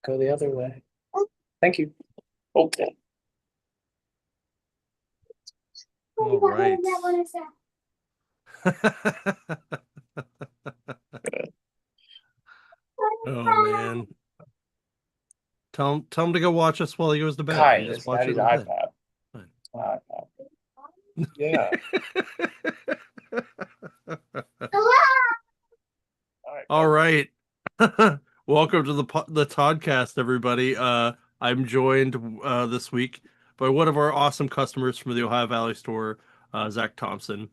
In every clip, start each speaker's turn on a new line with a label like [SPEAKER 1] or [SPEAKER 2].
[SPEAKER 1] Go the other way. Thank you. Okay.
[SPEAKER 2] All right. Oh man. Tell him to go watch us while he goes to bed.
[SPEAKER 1] Kai,
[SPEAKER 2] You just
[SPEAKER 1] it's
[SPEAKER 2] watch it
[SPEAKER 1] Daddy's
[SPEAKER 2] in bed.
[SPEAKER 1] iPad.
[SPEAKER 2] Fine.
[SPEAKER 1] iPad. Yeah. All right,
[SPEAKER 2] All
[SPEAKER 1] go.
[SPEAKER 2] right. Welcome to the Toddcast, everybody. I'm joined this week by one of our awesome customers from the Ohio Valley store, Zach Thompson.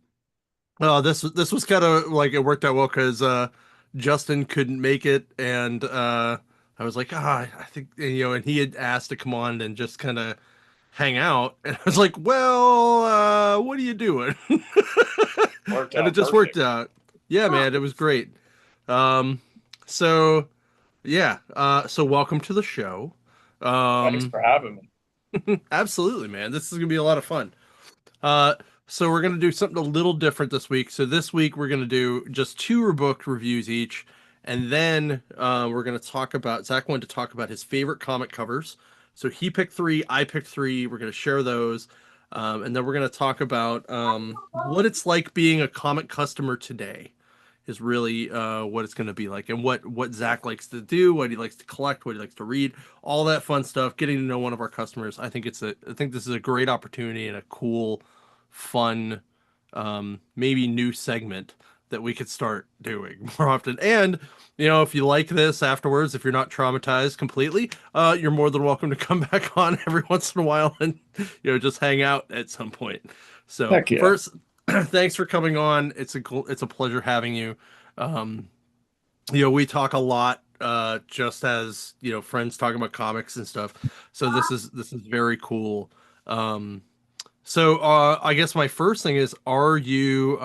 [SPEAKER 2] This was kind of like it worked out well because Justin couldn't make it, and I was like, I think and he had asked to come on and just kind of hang out, and I was like, well, what are you doing?
[SPEAKER 1] Worked
[SPEAKER 2] And it
[SPEAKER 1] out
[SPEAKER 2] just worked
[SPEAKER 1] perfect.
[SPEAKER 2] out. Yeah, man, it was great. Um, so yeah, so welcome to the show.
[SPEAKER 1] Thanks
[SPEAKER 2] Um,
[SPEAKER 1] for having me.
[SPEAKER 2] absolutely, man. This is gonna be a lot of fun. Uh, so we're gonna do something a little different this week. So this week we're gonna do just two book reviews each, and then we're gonna talk about Zach wanted to talk about his favorite comic covers. So he picked three, I picked three. We're gonna share those, and then we're gonna talk about what it's like being a comic customer today. Is really what it's going to be like, and what Zach likes to do, what he likes to collect, what he likes to read, all that fun stuff. Getting to know one of our customers, I think this is a great opportunity and a cool, fun, maybe new segment that we could start doing more often. And if you like this afterwards, if you're not traumatized completely, you're more than welcome to come back on every once in a while and just hang out at some point. So
[SPEAKER 1] Heck yeah.
[SPEAKER 2] first, thanks for coming on. It's a pleasure having you. Um, we talk a lot, just as friends talking about comics and stuff. So this is very cool. Um, I guess my first thing is, are you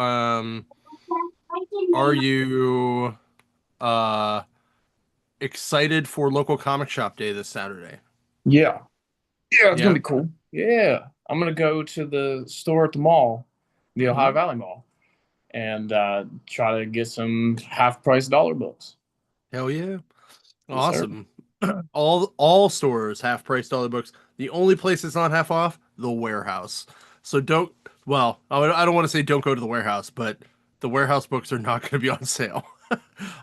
[SPEAKER 2] uh excited for local comic shop day this Saturday?
[SPEAKER 1] Yeah. Yeah, it's gonna
[SPEAKER 2] Yeah.
[SPEAKER 1] be cool. Yeah. I'm gonna go to the store at the mall, the Ohio
[SPEAKER 2] Hmm.
[SPEAKER 1] Valley Mall, and try to get some half price dollar books.
[SPEAKER 2] Hell yeah.
[SPEAKER 1] Yes, sir.
[SPEAKER 2] Awesome. All stores half price dollar books. The only place that's not half off, the warehouse. So I don't want to say don't go to the warehouse, but the warehouse books are not going to be on sale.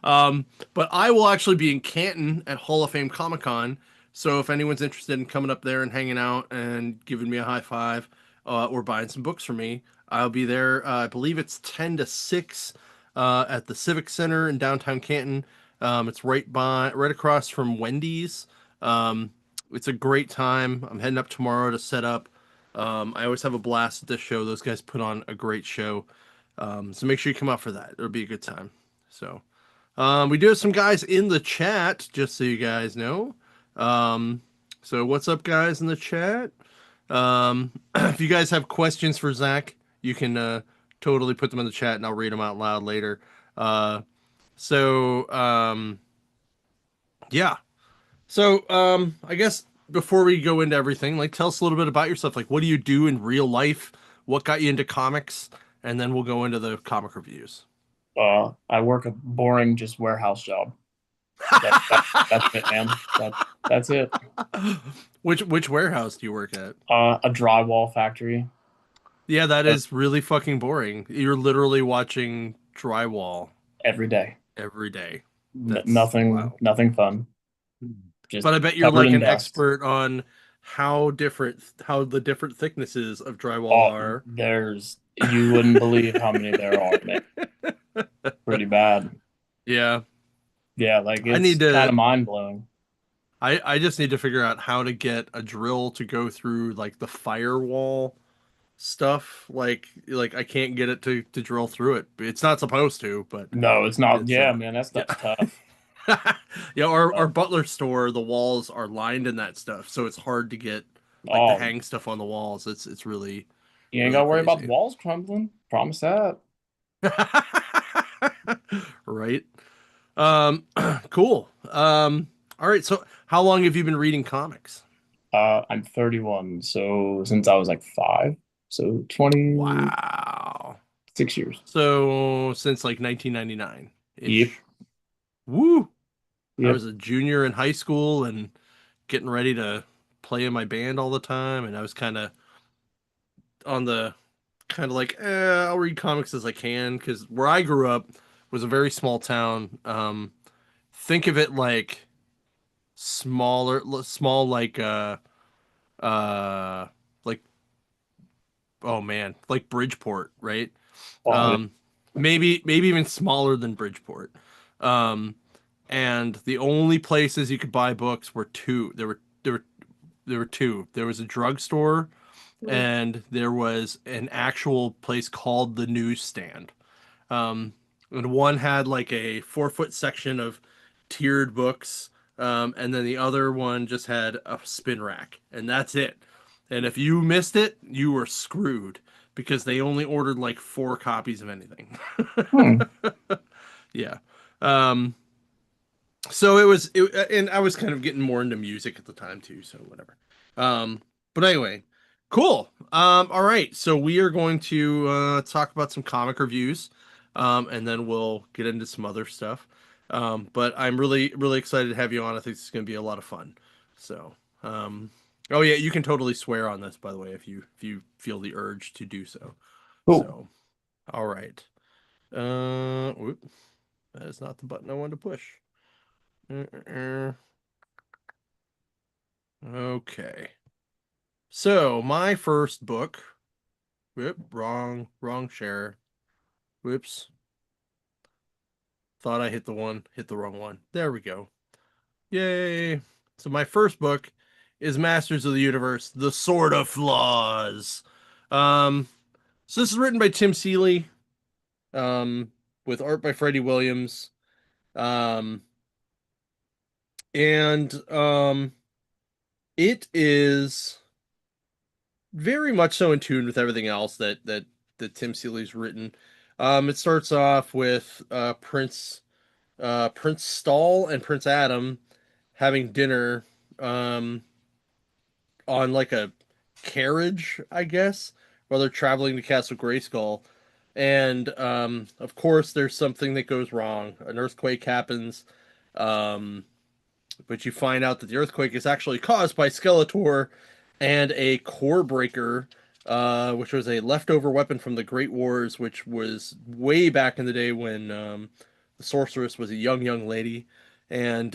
[SPEAKER 2] um, but I will actually be in Canton at Hall of Fame Comic Con. So if anyone's interested in coming up there and hanging out and giving me a high five, or buying some books for me, I'll be there. I believe it's 10 to 6 at the Civic Center in downtown Canton. It's right across from Wendy's. Um, it's a great time. I'm heading up tomorrow to set up. I always have a blast at this show. Those guys put on a great show. So make sure you come out for that. It'll be a good time. So we do have some guys in the chat, just so you guys know. Um, so what's up, guys in the chat? If you guys have questions for Zach, you can totally put them in the chat, and I'll read them out loud later. Uh, so yeah. I guess before we go into everything, like tell us a little bit about yourself. Like what do you do in real life? What got you into comics? And then we'll go into the comic reviews.
[SPEAKER 1] I work a boring just warehouse job. That's it, man. That's it.
[SPEAKER 2] Which warehouse do you work at?
[SPEAKER 1] A drywall factory.
[SPEAKER 2] Yeah, that
[SPEAKER 1] uh,
[SPEAKER 2] is really fucking boring. You're literally watching drywall
[SPEAKER 1] every day.
[SPEAKER 2] every day.
[SPEAKER 1] N
[SPEAKER 2] That's
[SPEAKER 1] nothing,
[SPEAKER 2] wow.
[SPEAKER 1] nothing fun. Just
[SPEAKER 2] But I bet you're
[SPEAKER 1] covered
[SPEAKER 2] like
[SPEAKER 1] in
[SPEAKER 2] an
[SPEAKER 1] dust.
[SPEAKER 2] expert on how the different thicknesses of drywall
[SPEAKER 1] Oh,
[SPEAKER 2] are.
[SPEAKER 1] you wouldn't believe how many there are, man. Pretty bad.
[SPEAKER 2] Yeah.
[SPEAKER 1] Yeah, like
[SPEAKER 2] I need
[SPEAKER 1] it's kind
[SPEAKER 2] to
[SPEAKER 1] of mind blowing.
[SPEAKER 2] I just need to figure out how to get a drill to go through like the firewall stuff. Like I can't get it to drill through it. It's not supposed to, but
[SPEAKER 1] No, it's not.
[SPEAKER 2] it's
[SPEAKER 1] Yeah, man, that
[SPEAKER 2] yeah.
[SPEAKER 1] stuff's tough.
[SPEAKER 2] Yeah, our
[SPEAKER 1] Tough.
[SPEAKER 2] Butler store, the walls are lined in that stuff, so it's hard to get like to
[SPEAKER 1] Oh,
[SPEAKER 2] hang stuff on the walls. It's really
[SPEAKER 1] you ain't
[SPEAKER 2] really
[SPEAKER 1] gotta worry about the
[SPEAKER 2] crazy.
[SPEAKER 1] walls crumbling. Promise that.
[SPEAKER 2] Right? Um cool. All right, so how long have you been reading comics?
[SPEAKER 1] I'm 31, so since I was like five, so 26
[SPEAKER 2] Wow.
[SPEAKER 1] years.
[SPEAKER 2] So since like 1999
[SPEAKER 1] Yep.
[SPEAKER 2] ish. Woo. I
[SPEAKER 1] Yep.
[SPEAKER 2] was a junior in high school and getting ready to play in my band all the time, and I was kind of on the kind of like, I'll read comics as I can because where I grew up was a very small town. Think of it like small uh like oh man, like Bridgeport, right?
[SPEAKER 1] Oh, yeah.
[SPEAKER 2] Um, maybe even smaller than Bridgeport. Um, and the only places you could buy books were two. There were two. There was a drugstore and there was an actual place called the Newsstand. Um, and one had like a 4 foot section of tiered books, and then the other one just had a spin rack, and that's it. And if you missed it, you were screwed because they only ordered like 4 copies of anything.
[SPEAKER 1] Hmm.
[SPEAKER 2] Yeah. Um, so and I was kind of getting more into music at the time too, so whatever. But anyway, cool. All right, so we are going to talk about some comic reviews, and then we'll get into some other stuff. But I'm really excited to have you on. I think this is going to be a lot of fun. So, oh yeah, you can totally swear on this, by the way, if you feel the urge to do so.
[SPEAKER 1] Cool.
[SPEAKER 2] So, all right. Whoop, that is not the button I wanted to push. Uh-uh. Okay. So my first book, whoop, wrong share. Whoops. Thought I hit the wrong one. There we go. Yay. So my first book is Masters of the Universe, The Sword of Flaws. Um, so this is written by Tim Seeley, um, with art by Freddie Williams. Um, and it is very much so in tune with everything else that Tim Seeley's written. It starts off with Prince Stall and Prince Adam having dinner um, on like a carriage, I guess, while they're traveling to Castle Grayskull. And of course, there's something that goes wrong. An earthquake happens, um, but you find out that the earthquake is actually caused by Skeletor and a core breaker, which was a leftover weapon from the Great Wars, which was way back in the day when the sorceress was a young lady, and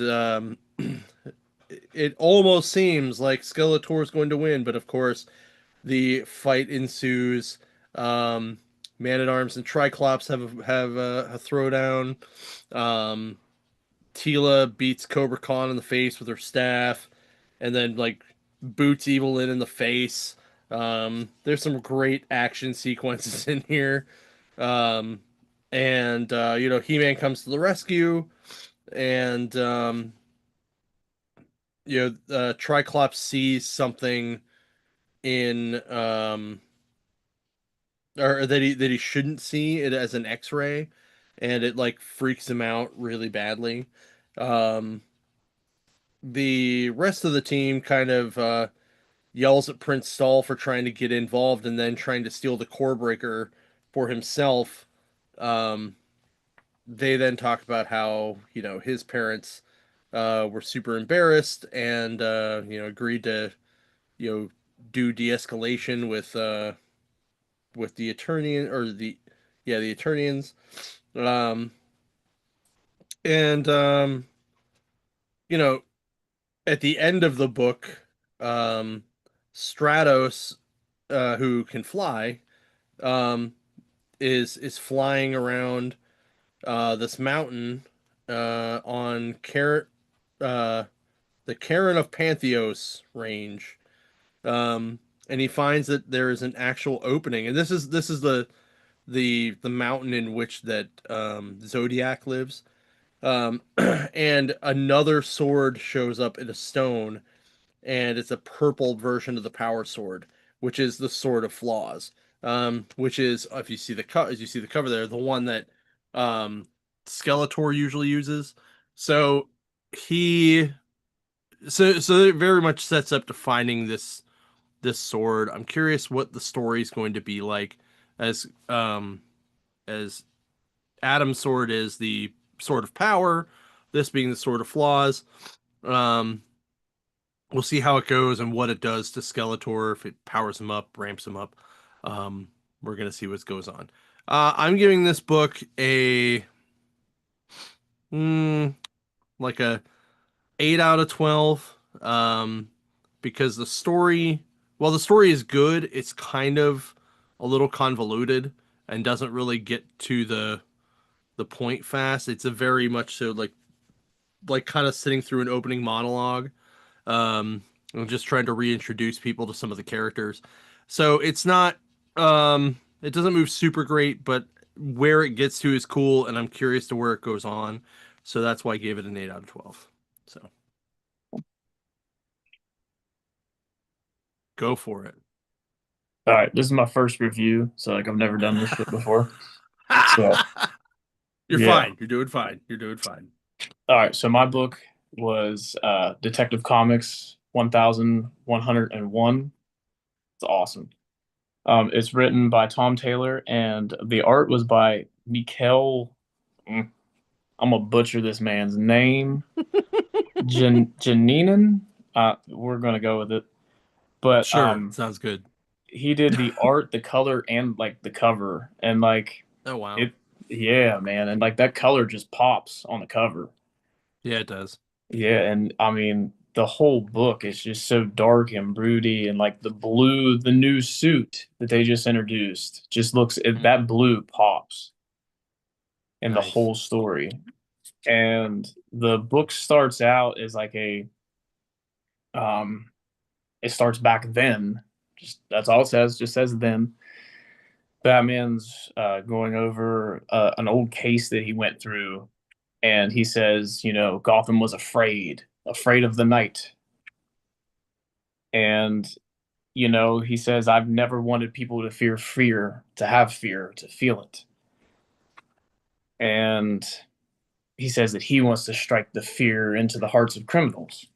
[SPEAKER 2] it almost seems like Skeletor is going to win, but of course the fight ensues. Um, Man at Arms and Triclops have a throwdown. Um, Tila beats Cobra Khan in the face with her staff, and then like boots Evelyn in the face. There's some great action sequences in here, um, and He-Man comes to the rescue, and Triclops sees something in or that he shouldn't see it as an X-ray, and it like freaks him out really badly. Um, the rest of the team kind of yells at Prince Stall for trying to get involved and then trying to steal the core breaker for himself. Um, they then talk about how his parents were super embarrassed and agreed to you know do de-escalation with the attorney or the Eternians. Um, and you know at the end of the book, um, Stratos, who can fly, um, is flying around this mountain on uh, the Cairn of Pantheos range, um, and he finds that there is an actual opening, and this is the mountain in which that Zodiac lives. And another sword shows up in a stone, and it's a purple version of the Power Sword, which is the Sword of Flaws. Which is, if you see as you see the cover there, the one that um, Skeletor usually uses. So he, so it very much sets up to finding this sword. I'm curious what the story is going to be like, as Adam's sword is the sword of power. This being the Sword of Flaws. Um, we'll see how it goes and what it does to Skeletor, if it powers him up, ramps him up. Um, we're gonna see what goes on. I'm giving this book a mm, like a 8 out of 12. Because the story, while the story is good, it's kind of a little convoluted and doesn't really get to the point fast. It's a very much so like kind of sitting through an opening monologue. I'm just trying to reintroduce people to some of the characters. So it's not it doesn't move super great, but where it gets to is cool, and I'm curious to where it goes on. So that's why I gave it an 8 out of 12. So go for it.
[SPEAKER 1] All right, this is my first review, so like I've never done this shit before. So
[SPEAKER 2] You're
[SPEAKER 1] yeah.
[SPEAKER 2] fine. You're doing fine. You're doing fine.
[SPEAKER 1] All right, so my book was Detective Comics 1101. It's awesome. It's written by Tom Taylor, and the art was by Mikhail. I'm gonna butcher this man's name. Janinen. We're gonna go with it. But
[SPEAKER 2] Sure. Sounds good.
[SPEAKER 1] he did the art, the color, and like the cover, and like
[SPEAKER 2] Oh wow.
[SPEAKER 1] it. Yeah, man, and like that color just pops on the cover.
[SPEAKER 2] Yeah, it does.
[SPEAKER 1] Yeah, and I mean the whole book is just so dark and broody, and like the new suit that they just introduced just that blue pops in the
[SPEAKER 2] Nice.
[SPEAKER 1] whole story. And the book starts out as like a um it starts back then. Just that's all it says, just says then. Batman's going over an old case that he went through, and he says, Gotham was afraid of the night. And he says, I've never wanted people to fear, to have fear, to feel it. And he says that he wants to strike the fear into the hearts of criminals.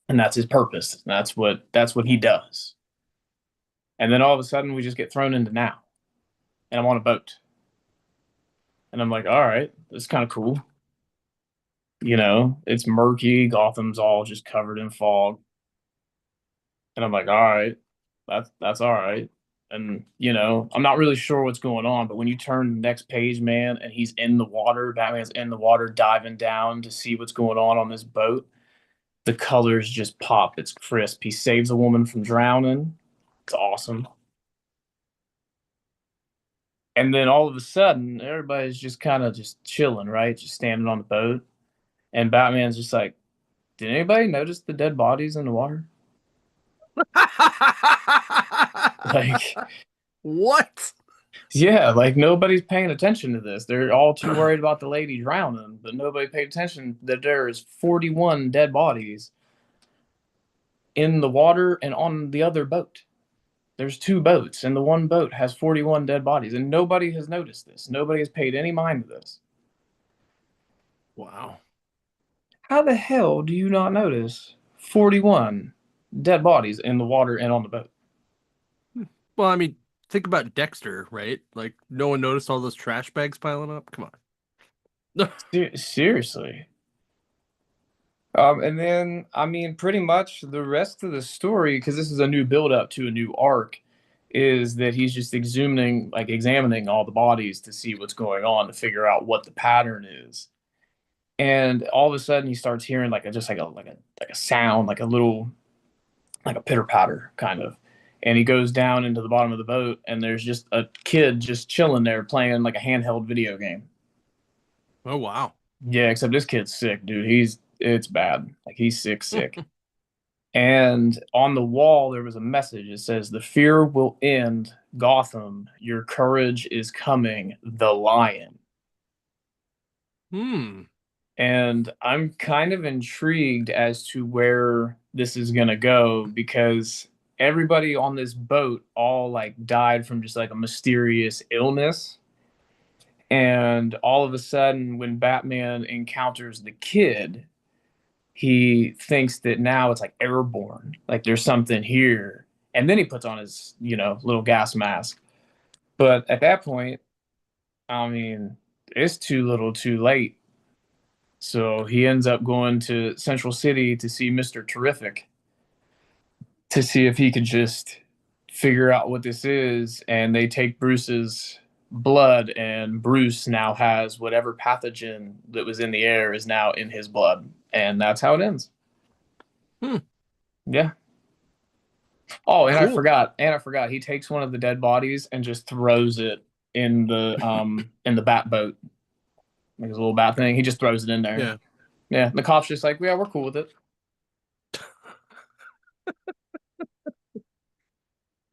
[SPEAKER 1] And that's his purpose. That's what he does. And then all of a sudden we just get thrown into now. And I'm on a boat. And I'm like, all right, this is kind of cool. It's murky, Gotham's all just covered in fog. And I'm like, all right, that's all right. And I'm not really sure what's going on, but when you turn the next page, man, and he's in the water, Batman's in the water diving down to see what's going on this boat, the colors just pop. It's crisp. He saves a woman from drowning. It's awesome. And then all of a sudden, everybody's just kind of just chilling, right? Just standing on the boat. And Batman's just like, did anybody notice the dead bodies in the water? Like,
[SPEAKER 2] What?
[SPEAKER 1] yeah, like nobody's paying attention to this. They're all too worried about the lady drowning, but nobody paid attention that there is 41 dead bodies in the water and on the other boat. There's two boats, and the one boat has 41 dead bodies, and nobody has noticed this. Nobody has paid any mind to this.
[SPEAKER 2] Wow.
[SPEAKER 1] How the hell do you not notice 41 dead bodies in the water and on the boat?
[SPEAKER 2] Well, I mean, think about Dexter, right? Like, no one noticed all those trash bags piling up. Come on.
[SPEAKER 1] Seriously. And then, I mean, pretty much the rest of the story, because this is a new build up to a new arc, is that he's just examining all the bodies to see what's going on, to figure out what the pattern is. And all of a sudden, he starts hearing just like a sound, like a little, like a pitter patter kind of. And he goes down into the bottom of the boat, and there's just a kid just chilling there playing like a handheld video game.
[SPEAKER 2] Oh wow.
[SPEAKER 1] Yeah, except this kid's sick, dude. It's bad. Like he's sick. And on the wall there was a message. It says, "The fear will end, Gotham. Your courage is coming, the lion."
[SPEAKER 2] Hmm.
[SPEAKER 1] And I'm kind of intrigued as to where this is gonna go, because everybody on this boat all like died from just like a mysterious illness. And all of a sudden, when Batman encounters the kid, he thinks that now it's like airborne, like there's something here. And then he puts on his, little gas mask. But at that point, I mean, it's too little too late. So he ends up going to Central City to see Mr. Terrific to see if he could just figure out what this is. And they take Bruce's blood, and Bruce now has whatever pathogen that was in the air is now in his blood. And that's how it ends.
[SPEAKER 2] Hmm.
[SPEAKER 1] Yeah. Oh, and I
[SPEAKER 2] Cool.
[SPEAKER 1] forgot. And I forgot. He takes one of the dead bodies and just throws it in the bat boat. Like his little bat thing. He just throws it in there.
[SPEAKER 2] Yeah.
[SPEAKER 1] Yeah. And the cop's just like, yeah, we're cool with it.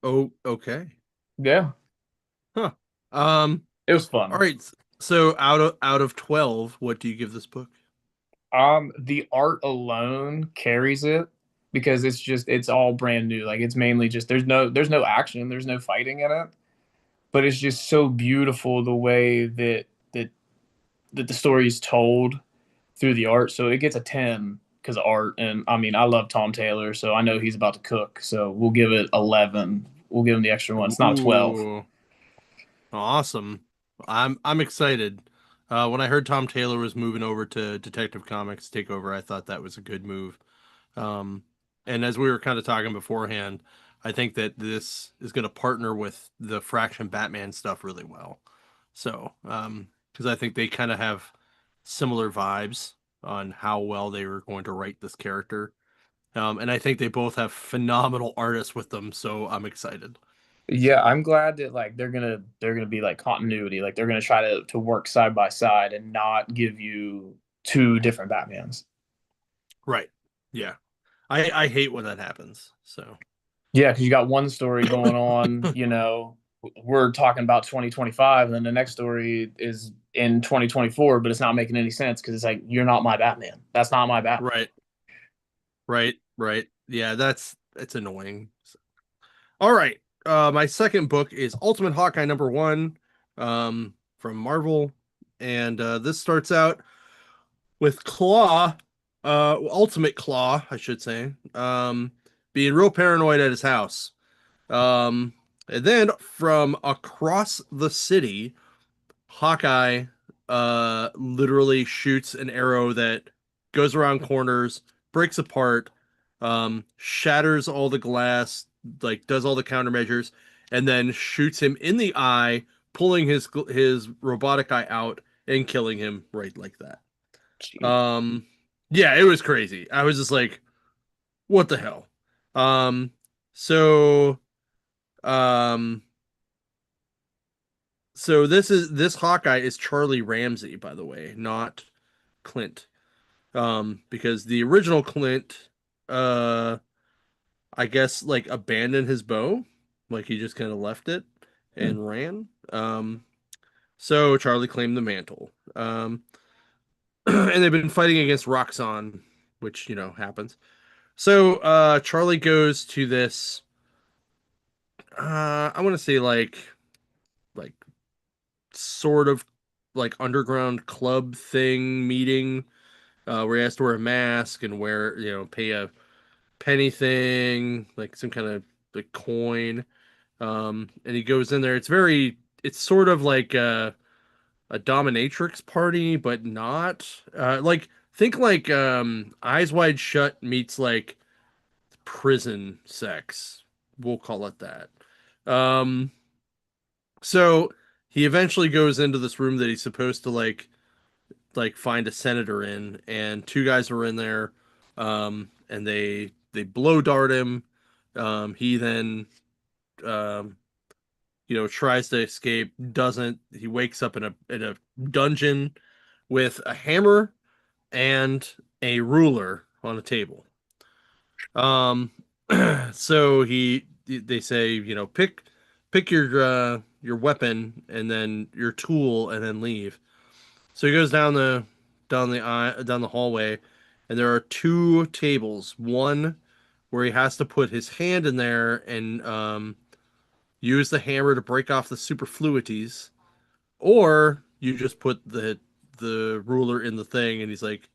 [SPEAKER 2] Oh, okay.
[SPEAKER 1] Yeah.
[SPEAKER 2] Huh. Um,
[SPEAKER 1] It was
[SPEAKER 2] all
[SPEAKER 1] fun.
[SPEAKER 2] right. So out of 12, what do you give this book?
[SPEAKER 1] The art alone carries it because it's all brand new. Like it's mainly just there's no action, there's no fighting in it, but it's just so beautiful the way that the story is told through the art. So it gets a 10 because of art. And I mean, I love Tom Taylor, so I know he's about to cook. So we'll give it 11. We'll give him the extra one. It's not 12.
[SPEAKER 2] Ooh, awesome. I'm excited. When I heard Tom Taylor was moving over to Detective Comics Takeover, I thought that was a good move. Um, and as we were kind of talking beforehand, I think that this is going to partner with the Fraction Batman stuff really well. So, because I think they kind of have similar vibes on how well they were going to write this character. And I think they both have phenomenal artists with them, so I'm excited.
[SPEAKER 1] Yeah,
[SPEAKER 2] So,
[SPEAKER 1] I'm glad that like they're gonna be like continuity. Like they're gonna try to work side by side and not give you two different Batmans.
[SPEAKER 2] right. Yeah. I hate when that happens. So,
[SPEAKER 1] Yeah, because you got one story going on, we're talking about 2025, and then the next story is in 2024, but it's not making any sense because it's like, you're not my Batman. That's not my Batman.
[SPEAKER 2] right. Right. Yeah, it's annoying. All right. My second book is Ultimate Hawkeye #1, from Marvel, and this starts out with Claw, Ultimate Claw, I should say, being real paranoid at his house. And then from across the city, Hawkeye literally shoots an arrow that goes around corners, breaks apart, shatters all the glass, like does all the countermeasures, and then shoots him in the eye, pulling his robotic eye out and killing him right like that.
[SPEAKER 1] Jeez.
[SPEAKER 2] Um, yeah, it was crazy. I was just like, what the hell? Um, so um, so this Hawkeye is Charlie Ramsey, by the way, not Clint. Because the original Clint, uh, I guess like abandoned his bow, like he just kind of left it
[SPEAKER 1] Hmm.
[SPEAKER 2] and ran. So Charlie claimed the mantle. And they've been fighting against Roxxon, which happens. So Charlie goes to this. I want to say like sort of like underground club thing meeting, where he has to wear a mask and wear pay a penny thing, like some kind of like coin. And he goes in there. It's sort of like a dominatrix party, but not. Like think like Eyes Wide Shut meets like prison sex. We'll call it that. Um, so he eventually goes into this room that he's supposed to like find a senator in, and two guys are in there, and they blow dart him. He then tries to escape, doesn't. He wakes up in a dungeon with a hammer and a ruler on a table. Um, so they say, pick your weapon and then your tool and then leave. So he goes down the hallway, and there are two tables. One where he has to put his hand in there and use the hammer to break off the superfluities, or you just put the ruler in the thing, and he's like,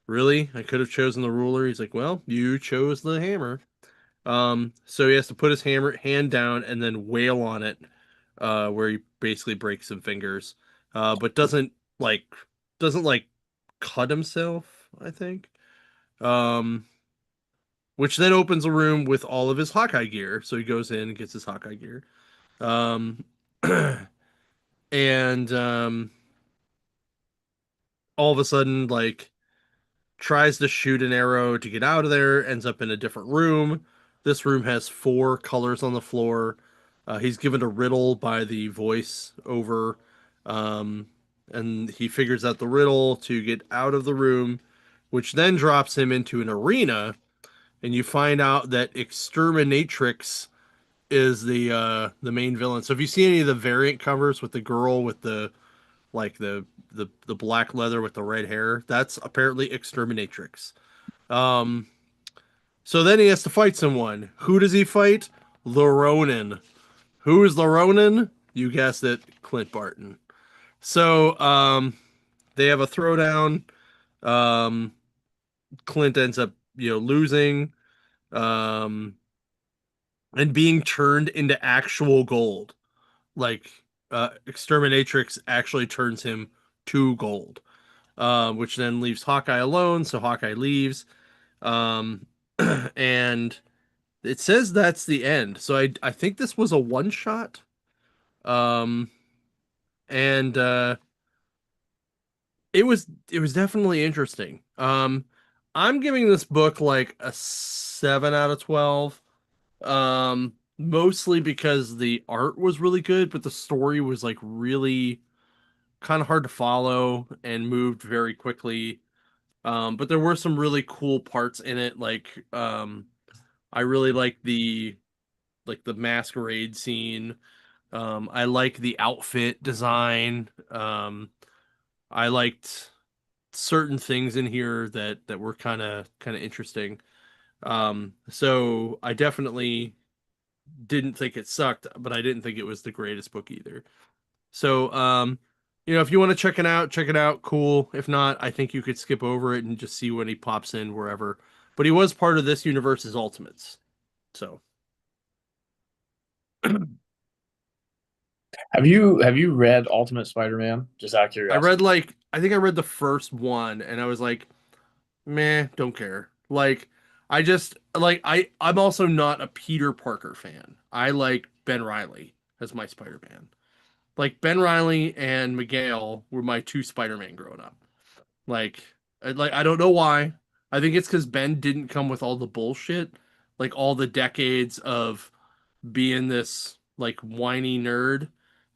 [SPEAKER 2] "Really? I could have chosen the ruler." He's like, "Well, you chose the hammer." So he has to put his hammer hand down and then wail on it, where he basically breaks some fingers, but doesn't like cut himself, I think. Um, which then opens a room with all of his Hawkeye gear. So he goes in and gets his Hawkeye gear. Um, and all of a sudden, like, tries to shoot an arrow to get out of there, ends up in a different room. This room has four colors on the floor. He's given a riddle by the voice over, um, and he figures out the riddle to get out of the room, which then drops him into an arena, and you find out that Exterminatrix is the main villain. So if you see any of the variant covers with the girl with the like the black leather with the red hair, that's apparently Exterminatrix. Um, so then he has to fight someone. Who does he fight? The Ronin. Who is the Ronin? You guessed it, Clint Barton. So they have a throwdown. Um, Clint ends up, losing, um, and being turned into actual gold. Like Exterminatrix actually turns him to gold, which then leaves Hawkeye alone. So Hawkeye leaves, um, and it says that's the end. So I think this was a one shot. Um and it was definitely interesting. I'm giving this book like a 7 out of 12. Mostly because the art was really good, but the story was like really kind of hard to follow and moved very quickly. But there were some really cool parts in it, like I really like the masquerade scene. I like the outfit design. I liked certain things in here that were kind of interesting. So I definitely didn't think it sucked, but I didn't think it was the greatest book either. So if you want to check it out, cool. If not, I think you could skip over it and just see when he pops in wherever. But he was part of this universe's Ultimates. So
[SPEAKER 1] Have you read Ultimate Spider-Man? Just out of curiosity.
[SPEAKER 2] I think I read the first one and I was like, meh, don't care. Like, I just like I'm also not a Peter Parker fan. I like Ben Riley as my Spider-Man. Like Ben Riley and Miguel were my two Spider-Man growing up. Like, I don't know why. I think it's because Ben didn't come with all the bullshit, like all the decades of being this like whiny nerd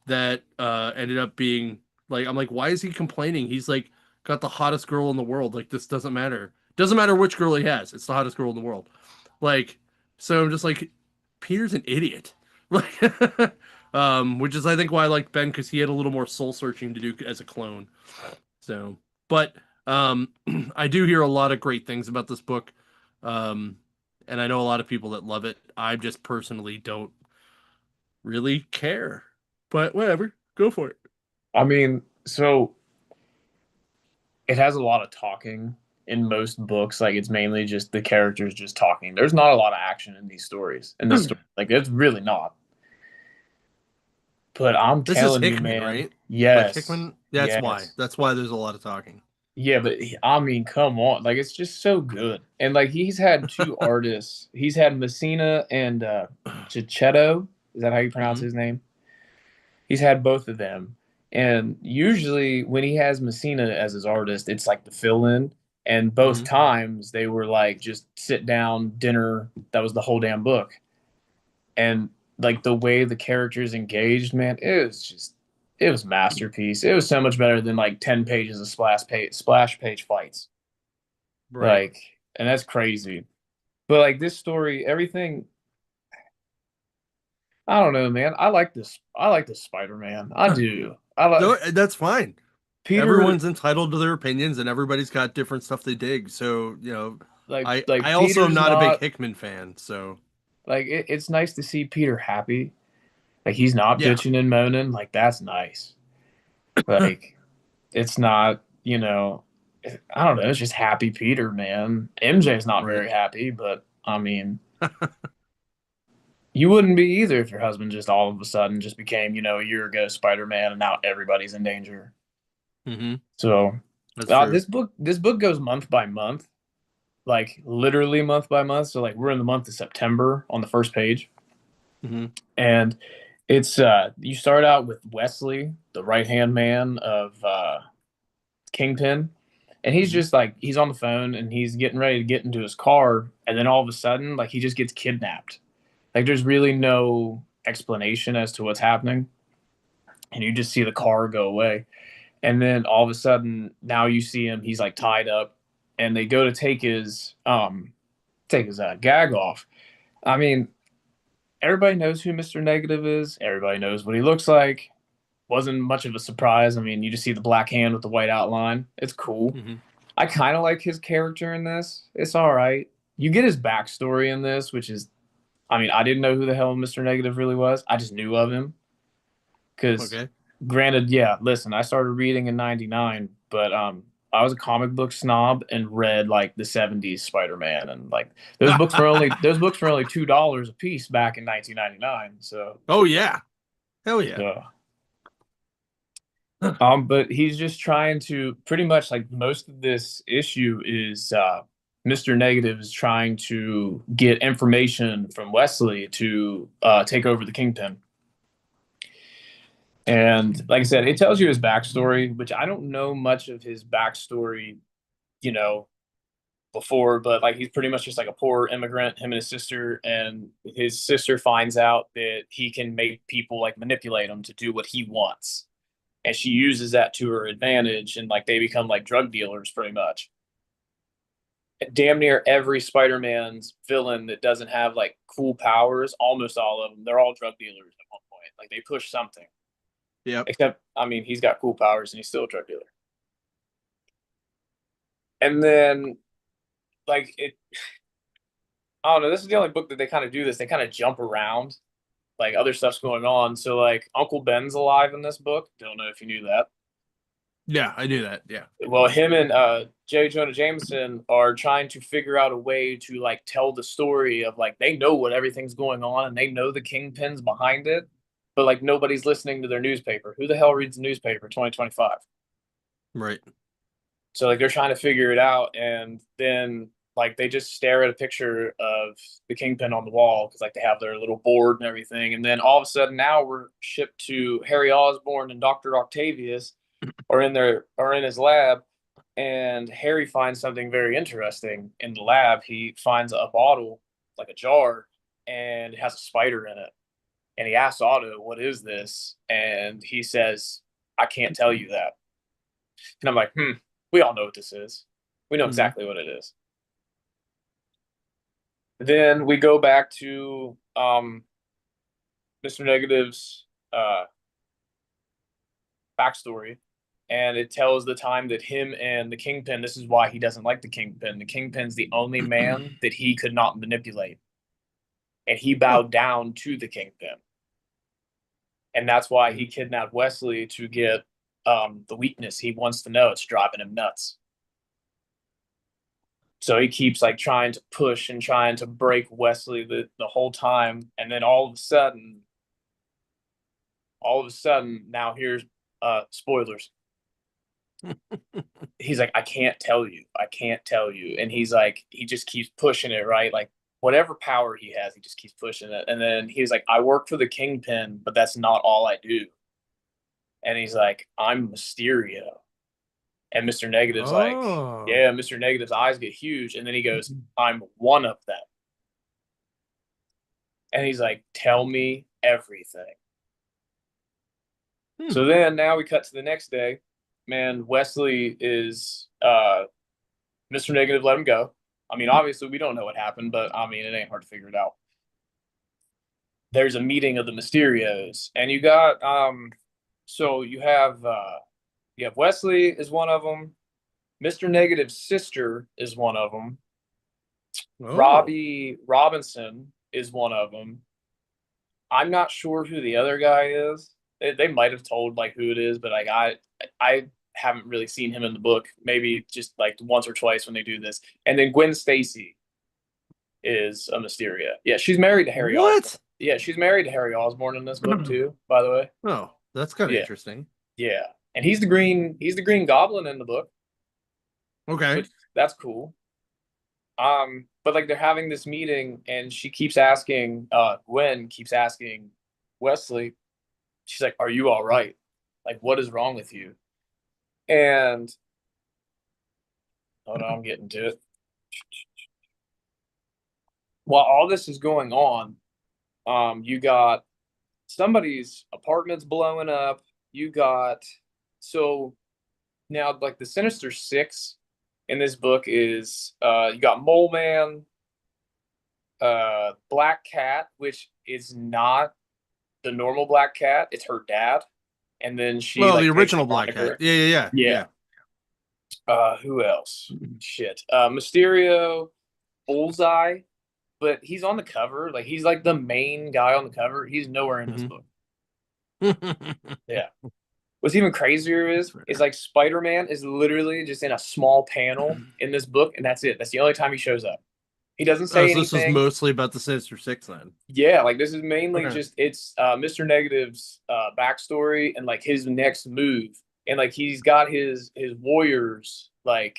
[SPEAKER 2] that ended up being like, I'm like, why is he complaining? He's like got the hottest girl in the world. Like, this doesn't matter. Doesn't matter which girl he has. It's the hottest girl in the world. Like, so I'm just like, Peter's an idiot. Like, which is I think why I like Ben, because he had a little more soul searching to do as a clone. So, but I do hear a lot of great things about this book. Um, and I know a lot of people that love it. I just personally don't really care. But whatever, go for it.
[SPEAKER 1] I mean, so it has a lot of talking in most books. Like it's mainly just the characters just talking. There's not a lot of action in these stories. In this story, like it's really not. But I'm
[SPEAKER 2] This is
[SPEAKER 1] telling you,
[SPEAKER 2] Hickman,
[SPEAKER 1] man.
[SPEAKER 2] right? Like
[SPEAKER 1] Yes,
[SPEAKER 2] Hickman, that's why.
[SPEAKER 1] yes,
[SPEAKER 2] That's why there's a lot of talking.
[SPEAKER 1] yeah. But I mean, come on, like it's just so good. And like he's had two artists. He's had Messina and Chichetto. Is that how you pronounce
[SPEAKER 2] Hmm.
[SPEAKER 1] his name? He's had both of them. And usually when he has Messina as his artist, it's like the fill in. And both
[SPEAKER 2] Hmm.
[SPEAKER 1] times they were like just sit down, dinner. That was the whole damn book. And like the way the characters engaged, man, it was masterpiece. It was so much better than like 10 pages of splash page fights.
[SPEAKER 2] Right.
[SPEAKER 1] Like, and that's crazy. But like this story, everything, I don't know, man. I like this. I like this Spider-Man. I do. I
[SPEAKER 2] No,
[SPEAKER 1] like
[SPEAKER 2] that's fine.
[SPEAKER 1] Peter.
[SPEAKER 2] Everyone's entitled to their opinions and everybody's got different stuff they dig. So, I
[SPEAKER 1] Like
[SPEAKER 2] also am
[SPEAKER 1] Peter's
[SPEAKER 2] not a big
[SPEAKER 1] not
[SPEAKER 2] Hickman fan. So,
[SPEAKER 1] like it's nice to see Peter happy. Like he's not
[SPEAKER 2] yeah.
[SPEAKER 1] bitching and moaning. Like that's nice. Like it's not, I don't know. It's just happy Peter, man. MJ's not
[SPEAKER 2] Right.
[SPEAKER 1] very happy, but I mean, you wouldn't be either if your husband just all of a sudden just became, a year ago Spider Man, and now everybody's in danger.
[SPEAKER 2] Hmm.
[SPEAKER 1] So
[SPEAKER 2] That's true.
[SPEAKER 1] This book goes month by month, like literally month by month. So like we're in the month of September on the first page,
[SPEAKER 2] Hmm.
[SPEAKER 1] and it's you start out with Wesley, the right hand man of Kingpin, and he's
[SPEAKER 2] Hmm.
[SPEAKER 1] just like he's on the phone and he's getting ready to get into his car, and then all of a sudden like he just gets kidnapped. Like there's really no explanation as to what's happening, and you just see the car go away. And then all of a sudden now you see him, he's like tied up, and they go to take his gag off. I mean, everybody knows who Mr. Negative is, everybody knows what he looks like. Wasn't much of a surprise. I mean, you just see the black hand with the white outline. It's cool.
[SPEAKER 2] Hmm.
[SPEAKER 1] I kind of like his character in this. It's all right. You get his backstory in this, which is, I mean, I didn't know who the hell Mr. Negative really was. I just knew of him because,
[SPEAKER 2] Okay.
[SPEAKER 1] granted, yeah, listen, I started reading in '99, but I was a comic book snob and read like the '70s Spider-Man, and like those books were only $2 a piece back in 1999. So,
[SPEAKER 2] Oh yeah. Hell yeah.
[SPEAKER 1] uh, but he's just trying to pretty much like most of this issue is Mr. Negative is trying to get information from Wesley to take over the Kingpin. And like I said, it tells you his backstory, which I don't know much of his backstory, you know, before, but like he's pretty much just like a poor immigrant, him and his sister finds out that he can make people like manipulate him to do what he wants, and she uses that to her advantage, and like they become like drug dealers pretty much. Damn near every Spider-Man's villain that doesn't have like cool powers, almost all of them, they're all drug dealers at one point. Like they push something.
[SPEAKER 2] Yep.
[SPEAKER 1] Except, I mean, he's got cool powers and he's still a drug dealer. And then like it I don't know, this is the only book that they kind of do this. They kind of jump around. Like other stuff's going on. So like Uncle Ben's alive in this book. Don't know if you knew that.
[SPEAKER 2] Yeah, I knew that. Yeah.
[SPEAKER 1] Well, him and J. Jonah Jameson are trying to figure out a way to like tell the story of like they know what everything's going on and they know the kingpins behind it, but like nobody's listening to their newspaper. Who the hell reads the newspaper 2025?
[SPEAKER 2] Right.
[SPEAKER 1] So like they're trying to figure it out, and then like they just stare at a picture of the kingpin on the wall because like they have their little board and everything, and then all of a sudden now we're shipped to Harry Osborn and Doctor Octavius are in his lab, and Harry finds something very interesting in the lab. He finds a bottle, like a jar, and it has a spider in it. And he asks Otto, "What is this?" And he says, "I can't tell you that." And I'm like, we all know what this is. We know
[SPEAKER 2] Hmm.
[SPEAKER 1] exactly what it is. Then we go back to Mr. Negative's backstory, and it tells the time that him and the Kingpin. This is why he doesn't like the Kingpin. The Kingpin's the only man that he could not manipulate, and he
[SPEAKER 2] Huh.
[SPEAKER 1] bowed down to the Kingpin, and that's why he kidnapped Wesley to get the weakness he wants to know. It's driving him nuts. So he keeps like trying to push and trying to break Wesley the whole time, and then all of a sudden, now here's spoilers. He's like, I can't tell you, I can't tell you, and he's like, he just keeps pushing it, right? Like whatever power he has, he just keeps pushing it, and then he's like, I work for the Kingpin, but that's not all I do. And he's like, I'm Mysterio, and Mr. Negative's like,
[SPEAKER 2] Oh.
[SPEAKER 1] yeah, Mr. Negative's eyes get huge, and then he goes, I'm one of them. And he's like, tell me everything.
[SPEAKER 2] Hmm.
[SPEAKER 1] So then now we cut to the next day. Man, Wesley is Mr. Negative let him go. I mean, obviously we don't know what happened, but I mean it ain't hard to figure it out. There's a meeting of the Mysterios, and you got so you have Wesley is one of them. Mr. Negative's sister is one of them.
[SPEAKER 2] Oh.
[SPEAKER 1] Robbie Robinson is one of them. I'm not sure who the other guy is. They might have told like who it is, but like I haven't really seen him in the book. Maybe just like once or twice when they do this. And then Gwen Stacy is a Mysteria. Yeah, she's married to Harry Osborn.
[SPEAKER 2] What?
[SPEAKER 1] Yeah, she's married to Harry Osborn in this book too, by the way.
[SPEAKER 2] Oh, that's kind of
[SPEAKER 1] Yeah,
[SPEAKER 2] interesting.
[SPEAKER 1] yeah. And he's the green Goblin in the book.
[SPEAKER 2] Okay.
[SPEAKER 1] which that's cool. But like they're having this meeting and she keeps asking, Gwen keeps asking Wesley, she's like, "Are you all right? Like, what is wrong with you?" And hold on, I'm getting to it. While all this is going on, you got somebody's apartment's blowing up. You got so now like the Sinister Six in this book is you got Mole Man, Black Cat, which is not the normal Black Cat, it's her dad. And then she
[SPEAKER 2] Well, the
[SPEAKER 1] like takes the
[SPEAKER 2] original Black Cat.
[SPEAKER 1] moniker.
[SPEAKER 2] Yeah, yeah,
[SPEAKER 1] Yeah.
[SPEAKER 2] yeah,
[SPEAKER 1] Who else? Shit. Mysterio, Bullseye, but he's on the cover. Like he's like the main guy on the cover. He's nowhere in this
[SPEAKER 2] yeah.
[SPEAKER 1] book.
[SPEAKER 2] Mhm.
[SPEAKER 1] Yeah. What's even crazier is
[SPEAKER 2] Fair.
[SPEAKER 1] like Spider-Man is literally just in a small panel in this book, and that's it. That's the only time he shows up. He doesn't
[SPEAKER 2] Oh,
[SPEAKER 1] say
[SPEAKER 2] so this was
[SPEAKER 1] anything.
[SPEAKER 2] mostly about the Sinister Six then.
[SPEAKER 1] Yeah, like this is mainly
[SPEAKER 2] Okay.
[SPEAKER 1] just it's Mr. Negative's backstory and like his next move. And like he's got his warriors like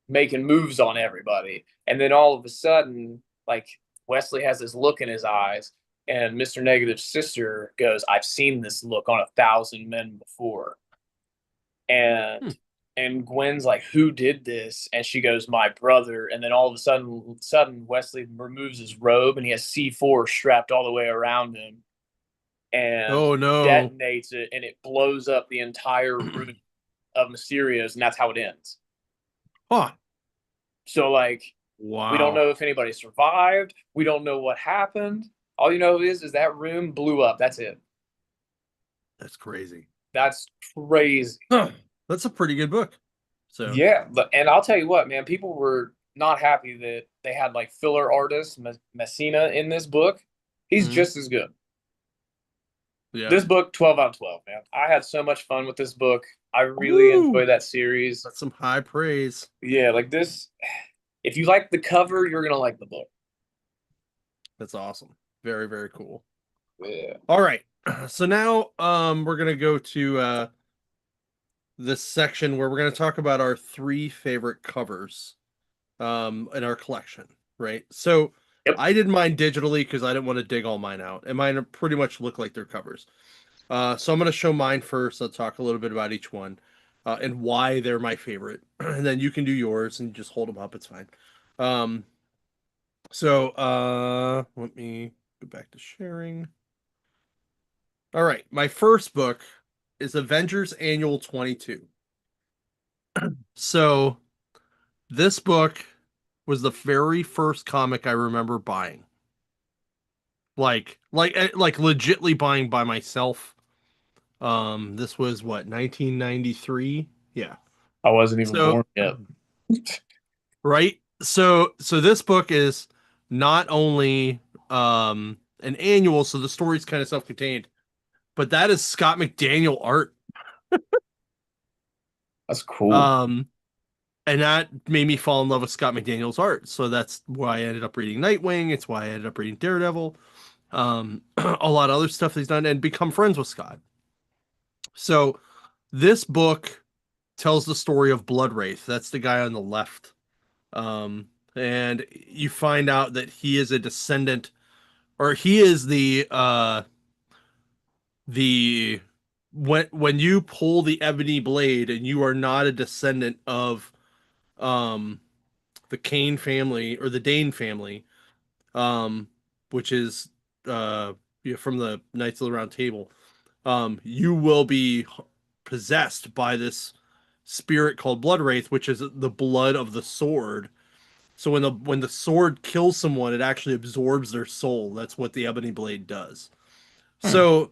[SPEAKER 1] making moves on everybody. And then all of a sudden, like Wesley has this look in his eyes, and Mr. Negative's sister goes, "I've seen this look on 1,000 men before." And
[SPEAKER 2] Hmm.
[SPEAKER 1] and Gwen's like, "Who did this?" And she goes, "My brother." And then all of a sudden Wesley removes his robe and he has C4 strapped all the way around him and
[SPEAKER 2] Oh no.
[SPEAKER 1] detonates it and it blows up the entire room of Mysterio's and that's how it ends.
[SPEAKER 2] Huh.
[SPEAKER 1] So like we don't
[SPEAKER 2] Wow.
[SPEAKER 1] know if anybody survived. We don't know what happened. All you know is that room blew up. That's it.
[SPEAKER 2] That's crazy.
[SPEAKER 1] That's crazy.
[SPEAKER 2] Huh. That's a pretty good book. So,
[SPEAKER 1] Yeah, and I'll tell you what, man, people were not happy that they had like filler artist Messina in this book. He's
[SPEAKER 2] mhm.
[SPEAKER 1] just as good.
[SPEAKER 2] Yeah.
[SPEAKER 1] This book, 12 out of 12, man. I had so much fun with this book. I really
[SPEAKER 2] Woo!
[SPEAKER 1] enjoy that series.
[SPEAKER 2] That's some high praise.
[SPEAKER 1] Yeah, like this, if you like the cover, you're gonna like the book.
[SPEAKER 2] That's awesome. Very, very cool.
[SPEAKER 1] Yeah.
[SPEAKER 2] All right. So now we're gonna go to this section where we're gonna talk about our three favorite covers in our collection, right? So
[SPEAKER 1] Yep.
[SPEAKER 2] I did mine digitally because I didn't want to dig all mine out, and mine pretty much look like their covers. So I'm going to show mine first. I'll talk a little bit about each one and why they're my favorite, and then you can do yours and just hold them up. It's fine. Um, let me go back to sharing. All right, my first book is Avengers Annual 22. So this book was the very first comic I remember buying. Like legitly buying by myself. This was what, 1993? Yeah.
[SPEAKER 1] I wasn't even
[SPEAKER 2] So,
[SPEAKER 1] born yet.
[SPEAKER 2] right? So this book is not only an annual, so the story's kind of self-contained, but that is Scott McDaniel art.
[SPEAKER 1] That's cool.
[SPEAKER 2] Um, and that made me fall in love with Scott McDaniel's art. So that's why I ended up reading Nightwing. It's why I ended up reading Daredevil. A lot of other stuff he's done and become friends with Scott. So this book tells the story of Bloodwraith. That's the guy on the left. And you find out that he is a descendant, or he is the when you pull the ebony blade and you are not a descendant of um the Kane family or the Dane family, um, which is from the Knights of the Round Table, you will be possessed by this spirit called Bloodwraith, which is the blood of the sword. So when the sword kills someone, it actually absorbs their soul. That's what the ebony blade does.
[SPEAKER 1] Hmm.
[SPEAKER 2] So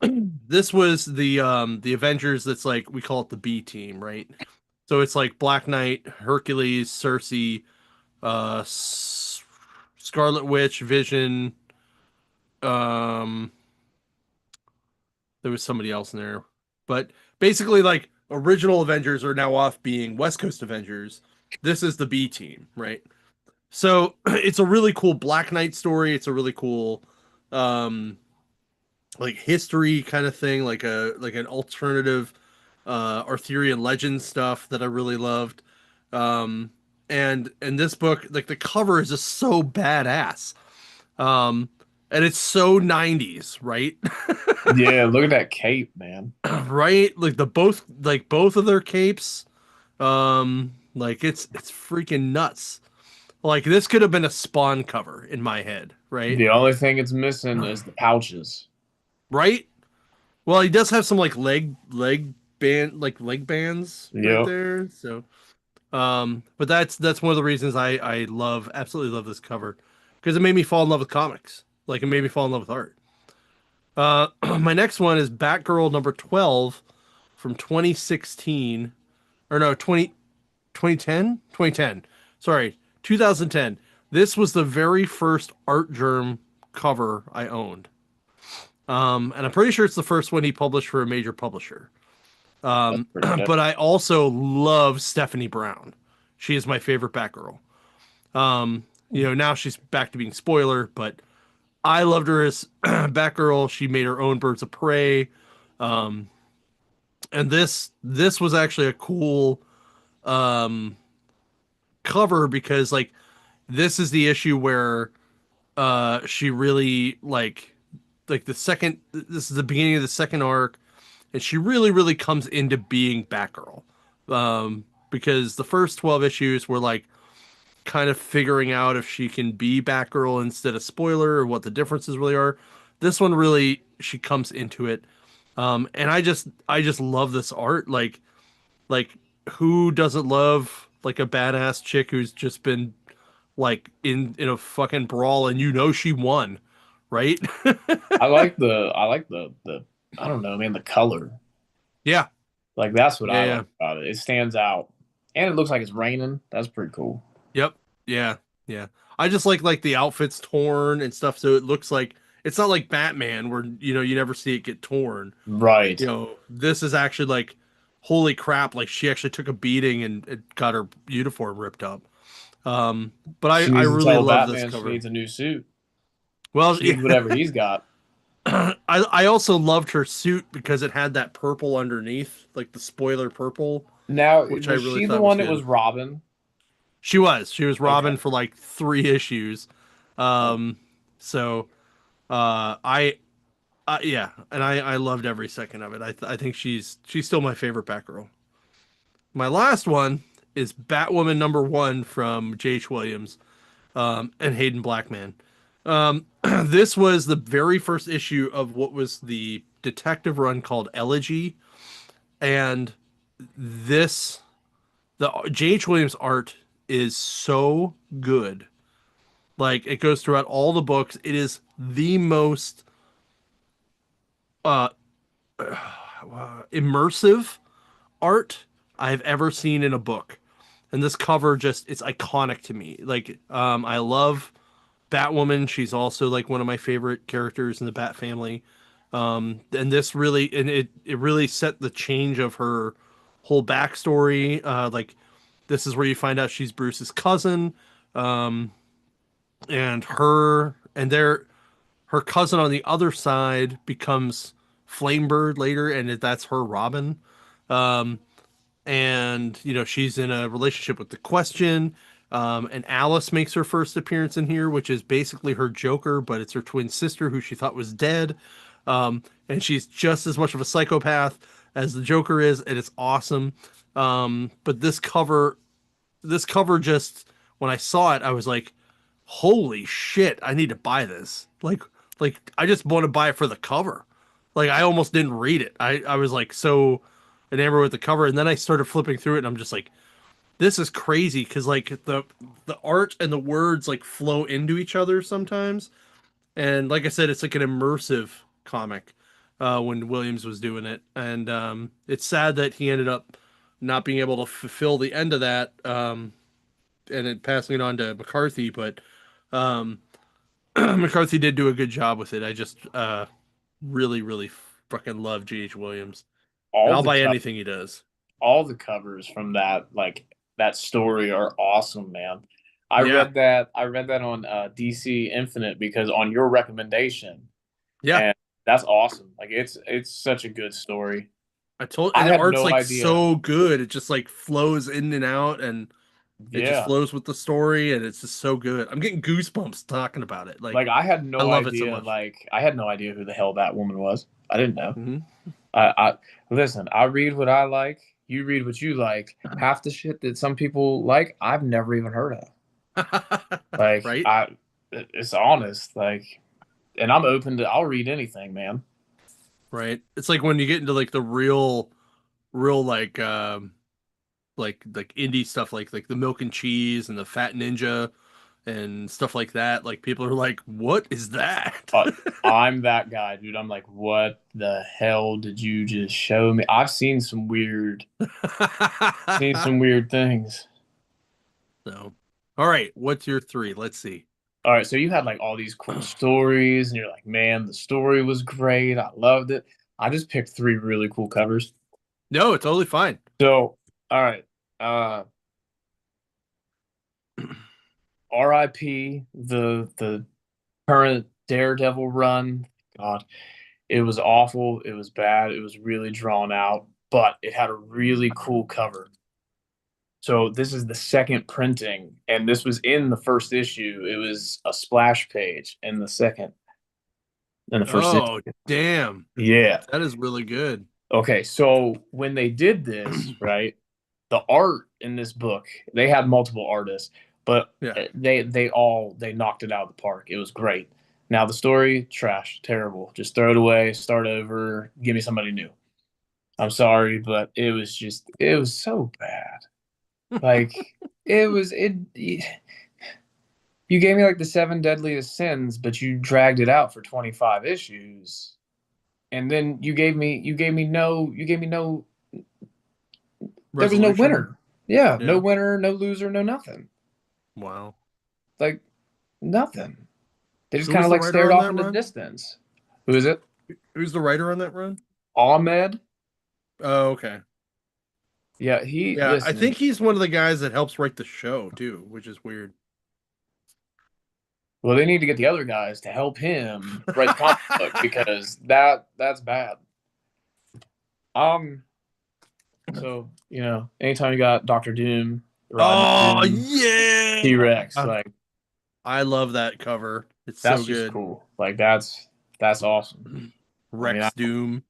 [SPEAKER 2] this was the Avengers. That's like we call it the B team, right? So it's like Black Knight, Hercules, Cersei, Scarlet Witch, Vision. Um, there was somebody else in there, but basically, like original Avengers are now off being West Coast Avengers. This is the B team, right? So it's a really cool Black Knight story. It's a really cool, um, like history kind of thing, like an alternative. Arthurian legend stuff that I really loved. Um, and this book, like the cover is just so badass. Um, and it's so 90s, right?
[SPEAKER 1] Yeah, look at that cape, man.
[SPEAKER 2] Right? Like both of their capes. Like it's freaking nuts. Like this could have been a Spawn cover in my head, right?
[SPEAKER 1] The only thing it's missing is the pouches.
[SPEAKER 2] Right? Well, he does have some like leg bands right
[SPEAKER 1] Yep.
[SPEAKER 2] there. So, but that's one of the reasons I love absolutely love this cover because it made me fall in love with comics. Like it made me fall in love with art. My next one is Batgirl number 12 from 2016 or no 2010. Sorry, 2010. This was the very first Art Germ cover I owned. And I'm pretty sure it's the first one he published for a major publisher.
[SPEAKER 1] That's pretty dope.
[SPEAKER 2] But I also love Stephanie Brown. She is my favorite Batgirl. Now she's back to being spoiler, but I loved her as Batgirl. She made her own Birds of Prey. Um, and this was actually a cool um cover because like this is the issue where she really like the second this is the beginning of the second arc and she really comes into being Batgirl. Because the first 12 issues were like kind of figuring out if she can be Batgirl instead of spoiler or what the differences really are. This one really she comes into it. And I just love this art. Like who doesn't love like a badass chick who's just been like in a fucking brawl and she won, right?
[SPEAKER 1] I like the I don't know, man, the color.
[SPEAKER 2] Yeah.
[SPEAKER 1] Like that's what
[SPEAKER 2] Yeah,
[SPEAKER 1] I
[SPEAKER 2] yeah.
[SPEAKER 1] like about it. It stands out. And it looks like it's raining. That's pretty cool.
[SPEAKER 2] Yep. Yeah. Yeah. I just like the outfits torn and stuff so it looks like it's not like Batman where you never see it get torn.
[SPEAKER 1] Right.
[SPEAKER 2] This is actually like holy crap, like she actually took a beating and it got her uniform ripped up. But I
[SPEAKER 1] She
[SPEAKER 2] I
[SPEAKER 1] needs to
[SPEAKER 2] really
[SPEAKER 1] tell
[SPEAKER 2] love this
[SPEAKER 1] Batman she
[SPEAKER 2] cover.
[SPEAKER 1] needs a new suit.
[SPEAKER 2] Well,
[SPEAKER 1] She needs whatever he's got.
[SPEAKER 2] I also loved her suit because it had that purple underneath, like the spoiler purple,
[SPEAKER 1] Now,
[SPEAKER 2] which I
[SPEAKER 1] was
[SPEAKER 2] really
[SPEAKER 1] she the
[SPEAKER 2] thought was
[SPEAKER 1] one that was
[SPEAKER 2] good.
[SPEAKER 1] Robin?
[SPEAKER 2] She was
[SPEAKER 1] Okay.
[SPEAKER 2] Robin for like 3 issues. Um, so I yeah, and I loved every second of it. I think she's still my favorite Batgirl. My last one is Batwoman number one from J.H. Williams and Hayden Blackman. This was the very first issue of what was the detective run called Elegy, and this the J.H. Williams art is so good. Like it goes throughout all the books. It is the most uh, immersive art I've ever seen in a book. And this cover just it's iconic to me. Like I love Batwoman. She's also like one of my favorite characters in the Bat family. And this really and it really set the change of her whole backstory. Like this is where you find out she's Bruce's cousin. Um, and her cousin on the other side becomes Flamebird later, and that's her Robin. Um, and she's in a relationship with the Question. And Alice makes her first appearance in here, which is basically her Joker, but it's her twin sister who she thought was dead. And she's just as much of a psychopath as the Joker is, and it's awesome. But this cover just when I saw it, I was like, holy shit, I need to buy this. Like I just want to buy it for the cover. Like I almost didn't read it. I was like so enamored with the cover, and then I started flipping through it, and I'm just like, this is crazy because like the art and the words like flow into each other sometimes, and like I said, it's like an immersive comic when Williams was doing it, and it's sad that he ended up not being able to fulfill the end of that, and then passing it on to McCarthy, but um, McCarthy did do a good job with it. I just really fucking love G.H. Williams, and
[SPEAKER 1] All
[SPEAKER 2] I'll
[SPEAKER 1] the
[SPEAKER 2] buy
[SPEAKER 1] co-
[SPEAKER 2] anything he does.
[SPEAKER 1] all the covers from that story are awesome, man.
[SPEAKER 2] Yeah,
[SPEAKER 1] I read that on DC Infinite because on your recommendation,
[SPEAKER 2] yeah,
[SPEAKER 1] and that's awesome. Like it's such a good story.
[SPEAKER 2] And
[SPEAKER 1] I
[SPEAKER 2] the
[SPEAKER 1] had
[SPEAKER 2] art's
[SPEAKER 1] no
[SPEAKER 2] like
[SPEAKER 1] idea.
[SPEAKER 2] so good. It just like flows in and out, and it just
[SPEAKER 1] Yeah.
[SPEAKER 2] flows with the story, and it's just so good. I'm getting goosebumps talking about it. Like
[SPEAKER 1] Like I had
[SPEAKER 2] I
[SPEAKER 1] no
[SPEAKER 2] love it so
[SPEAKER 1] idea.
[SPEAKER 2] much.
[SPEAKER 1] Like I had no idea who the hell that woman was. I didn't know.
[SPEAKER 2] Hmm.
[SPEAKER 1] I listen. I read what I like. You read what you like. Half the shit that some people like, I've never even heard of. Like
[SPEAKER 2] Right?
[SPEAKER 1] it's honest. Like, and I'm open to. I'll read anything, man.
[SPEAKER 2] Right. It's like when you get into like the real like indie stuff like the Milk and Cheese and the Fat Ninja and stuff like that. Like people are like, "What is that?"
[SPEAKER 1] But I'm that guy, dude. I'm like, what the hell did you just show me? I've seen some weird things.
[SPEAKER 2] So, all right, what's your three? Let's see.
[SPEAKER 1] All right, so you had like all these cool stories, and you're like, man, the story was great. I loved it. I just picked three really cool covers.
[SPEAKER 2] No, it's totally fine.
[SPEAKER 1] So, all right, uh, RIP the current Daredevil run. God, it was awful. It was bad. It was really drawn out, but it had a really cool cover. So this is the second printing, and this was in the first issue. It was a splash page in the first issue.
[SPEAKER 2] Oh, damn.
[SPEAKER 1] Yeah.
[SPEAKER 2] That is really good.
[SPEAKER 1] Okay, so when they did this, right, the art in this book, they had multiple artists, but
[SPEAKER 2] Yeah.
[SPEAKER 1] they knocked it out of the park. It was great. Now the story, trash, terrible. Just throw it away, start over, give me somebody new. I'm sorry, but it was so bad. Like it you gave me like the seven deadliest sins, but you dragged it out for 25 issues. And then you gave me no there was no
[SPEAKER 2] Resolution.
[SPEAKER 1] winner. Yeah, no
[SPEAKER 2] Yeah.
[SPEAKER 1] winner, no loser, no nothing.
[SPEAKER 2] Wow.
[SPEAKER 1] Like nothing. They just
[SPEAKER 2] Who
[SPEAKER 1] kind
[SPEAKER 2] was
[SPEAKER 1] of
[SPEAKER 2] the
[SPEAKER 1] like
[SPEAKER 2] writer
[SPEAKER 1] stared
[SPEAKER 2] on
[SPEAKER 1] off
[SPEAKER 2] that
[SPEAKER 1] into the
[SPEAKER 2] run?
[SPEAKER 1] distance. Who is it?
[SPEAKER 2] Who's the writer on that run?
[SPEAKER 1] Ahmed?
[SPEAKER 2] Oh, okay.
[SPEAKER 1] Yeah, he
[SPEAKER 2] Yeah, I
[SPEAKER 1] listen.
[SPEAKER 2] think he's one of the guys that helps write the show too, which is weird.
[SPEAKER 1] Well, they need to get the other guys to help him write the comic book because that's bad. Um, so anytime you got Doctor Doom riding
[SPEAKER 2] Oh
[SPEAKER 1] Doom, T
[SPEAKER 2] yeah.
[SPEAKER 1] Rex, like
[SPEAKER 2] I love that cover. It's so
[SPEAKER 1] that's just
[SPEAKER 2] good.
[SPEAKER 1] cool. Like that's awesome. I mean,
[SPEAKER 2] Rex Doom.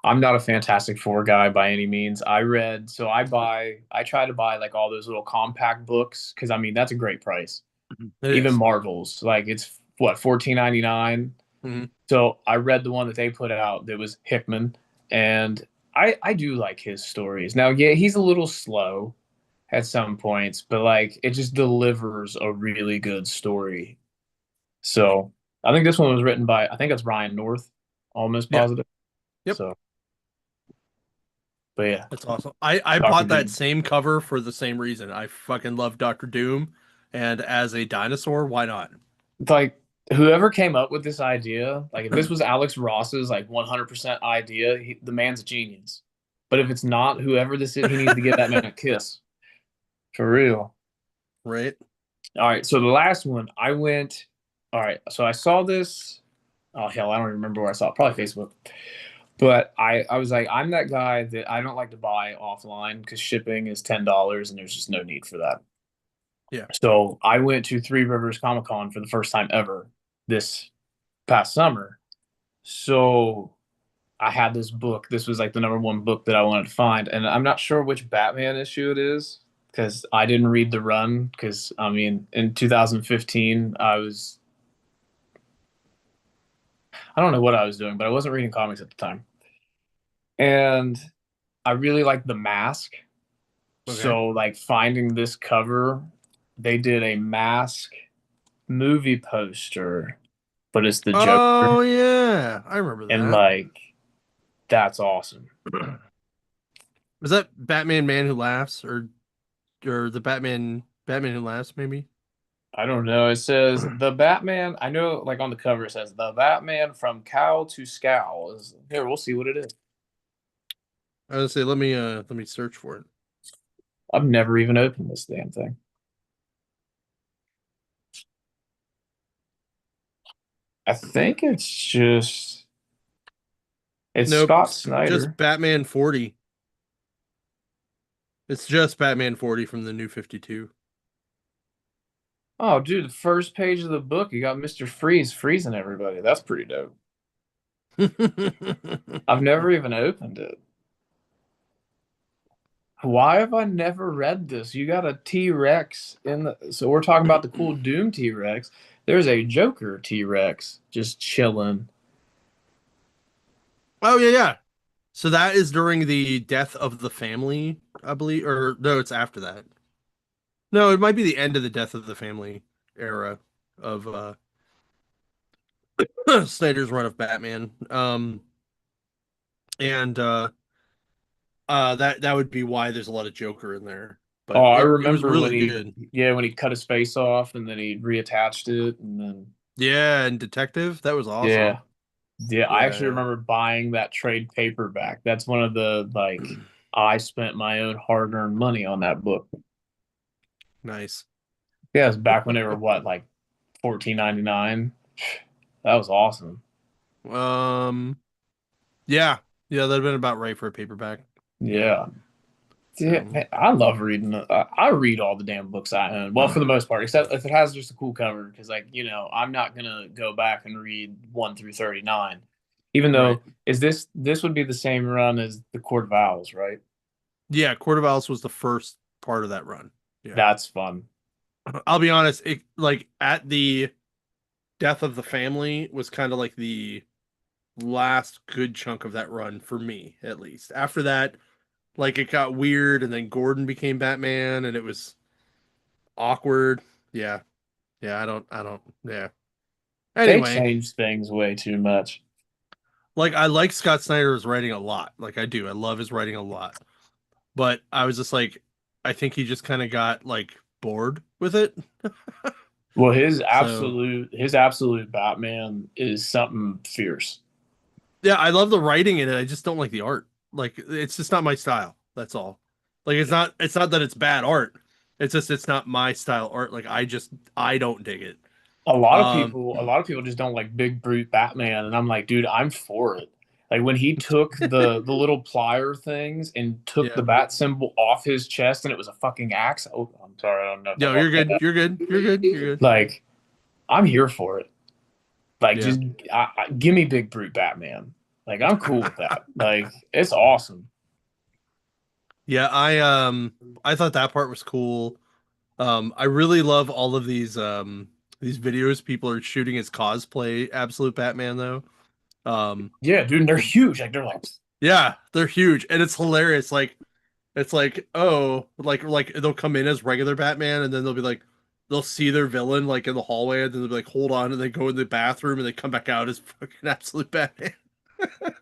[SPEAKER 1] I'm not a Fantastic Four guy by any means. I try to buy like all those little compact books because I mean that's a great price.
[SPEAKER 2] It
[SPEAKER 1] Even
[SPEAKER 2] is.
[SPEAKER 1] Marvels, like it's what 14.99.
[SPEAKER 2] Mhm.
[SPEAKER 1] So I read the one that they put out that was Hickman, and I do like his stories. Now, yeah, he's a little slow at some points, but like it just delivers a really good story. So I think this one was written by I think it's Ryan North, almost
[SPEAKER 2] Yeah.
[SPEAKER 1] positive.
[SPEAKER 2] Yep.
[SPEAKER 1] So, but yeah,
[SPEAKER 2] That's awesome. I
[SPEAKER 1] Doctor
[SPEAKER 2] bought that
[SPEAKER 1] Doom.
[SPEAKER 2] same cover for the same reason. I fucking love Doctor Doom, and as a dinosaur, why not?
[SPEAKER 1] Like whoever came up with this idea, like if this was Alex Ross's like 100% idea, the man's a genius. But if it's not, whoever this is, he needs to give that man a kiss for real.
[SPEAKER 2] Right?
[SPEAKER 1] All right, so the last one, I went. All right, so I saw this. Oh hell, I don't even remember where I saw it. Probably Facebook. But I was like, I'm that guy that I don't like to buy offline because shipping is $10 and there's just no need for that.
[SPEAKER 2] Yeah.
[SPEAKER 1] So I went to Three Rivers Comic Con for the first time ever this past summer. So I had this book. This was like the number one book that I wanted to find, and I'm not sure which Batman issue it is because I didn't read the run. Because I mean, in 2015, I don't know what I was doing, but I wasn't reading comics at the time, and I really liked the mask.
[SPEAKER 2] Okay.
[SPEAKER 1] So like finding this cover, they did a mask movie poster, but it's the
[SPEAKER 2] Oh
[SPEAKER 1] Joker,
[SPEAKER 2] yeah, I remember
[SPEAKER 1] and
[SPEAKER 2] that.
[SPEAKER 1] like that's awesome.
[SPEAKER 2] Was that Batman Man Who Laughs or the Batman Who Laughs maybe?
[SPEAKER 1] I don't know. It says the Batman. I know, like on the cover, it says the Batman from cowl to scowl. Here, we'll see what it is.
[SPEAKER 2] I was gonna say let me search for it.
[SPEAKER 1] I've never even opened this damn thing. I think it's just. It's
[SPEAKER 2] Nope,
[SPEAKER 1] Scott
[SPEAKER 2] it's just
[SPEAKER 1] Snyder.
[SPEAKER 2] Batman 40. It's just Batman 40 from the New 52.
[SPEAKER 1] Oh, dude, the first page of the book, you got Mr. Freeze freezing everybody. That's pretty dope. I've never even opened it. Why have I never read this? You got a T-Rex in the, so we're talking about the cool Doom T-Rex. There's a Joker T-Rex just chilling.
[SPEAKER 2] Oh yeah, yeah. So that is during the death of the family, I believe, or no, it's after that. No, it might be the end of the death of the family era of Snyder's run of Batman. And that would be why there's a lot of Joker in there.
[SPEAKER 1] Oh,
[SPEAKER 2] But
[SPEAKER 1] I
[SPEAKER 2] it was
[SPEAKER 1] remember when
[SPEAKER 2] really
[SPEAKER 1] he,
[SPEAKER 2] good.
[SPEAKER 1] yeah, when he cut his face off and then he reattached it and then,
[SPEAKER 2] Yeah, and Detective, that was awesome.
[SPEAKER 1] yeah, yeah. I actually
[SPEAKER 2] Yeah,
[SPEAKER 1] remember buying that trade paperback. That's one of the like,
[SPEAKER 2] yeah.
[SPEAKER 1] I spent my own hard-earned money on that book.
[SPEAKER 2] Nice.
[SPEAKER 1] Yeah, it was back when they were what, like 14.99. That was awesome.
[SPEAKER 2] Um, yeah, yeah, that'd been about right for a paperback. Yeah.
[SPEAKER 1] Yeah. Yeah,
[SPEAKER 2] Um,
[SPEAKER 1] man, I love reading. I read all the damn books I own. Well, for the most part, except if it has just a cool cover. Because, like, I'm not gonna go back and read 1 through 39. Even
[SPEAKER 2] right.
[SPEAKER 1] though, this would be the same run as the Court of Owls, right?
[SPEAKER 2] Yeah, Court of Owls was the first part of that run. Yeah.
[SPEAKER 1] That's fun.
[SPEAKER 2] I'll be honest, it like at the death of the family was kind of like the last good chunk of that run for me, at least. After that, like it got weird and then Gordon became Batman and it was awkward. Yeah. Yeah, I don't yeah.
[SPEAKER 1] They
[SPEAKER 2] Anyway,
[SPEAKER 1] changed things way too much.
[SPEAKER 2] like I like Scott Snyder's writing a lot. Like I do. I love his writing a lot. But I was just like I think he just kind of got like bored with it.
[SPEAKER 1] Well,
[SPEAKER 2] So,
[SPEAKER 1] his absolute Batman is something fierce.
[SPEAKER 2] yeah, I love the writing in it. I just don't like the art. Like it's just not my style. That's all. Like it's not that it's bad art. It's just it's not my style art. Like I don't dig it. Um
[SPEAKER 1] A lot of people just don't like big brute Batman, and I'm like, dude, I'm for it. Like when he took the little plier things and took the
[SPEAKER 2] yeah.
[SPEAKER 1] bat symbol off his chest, and it was a fucking axe. Oh, I'm sorry, I don't know if I
[SPEAKER 2] No,
[SPEAKER 1] want
[SPEAKER 2] you're
[SPEAKER 1] to say
[SPEAKER 2] good.
[SPEAKER 1] that.
[SPEAKER 2] You're good. You're good. You're good.
[SPEAKER 1] Like I'm here for it. Like
[SPEAKER 2] Yeah.
[SPEAKER 1] just give me big brute Batman. Like I'm cool with that. Like it's awesome.
[SPEAKER 2] Yeah, I thought that part was cool. I really love all of these videos people are shooting as cosplay Absolute Batman though. Um
[SPEAKER 1] Yeah, dude, and they're huge. Like they're like,
[SPEAKER 2] yeah, they're huge and it's hilarious. Like it's like, oh, like they'll come in as regular Batman and then they'll be like they'll see their villain like in the hallway and then they'll be like, hold on, and they go in the bathroom and they come back out as fucking Absolute Batman.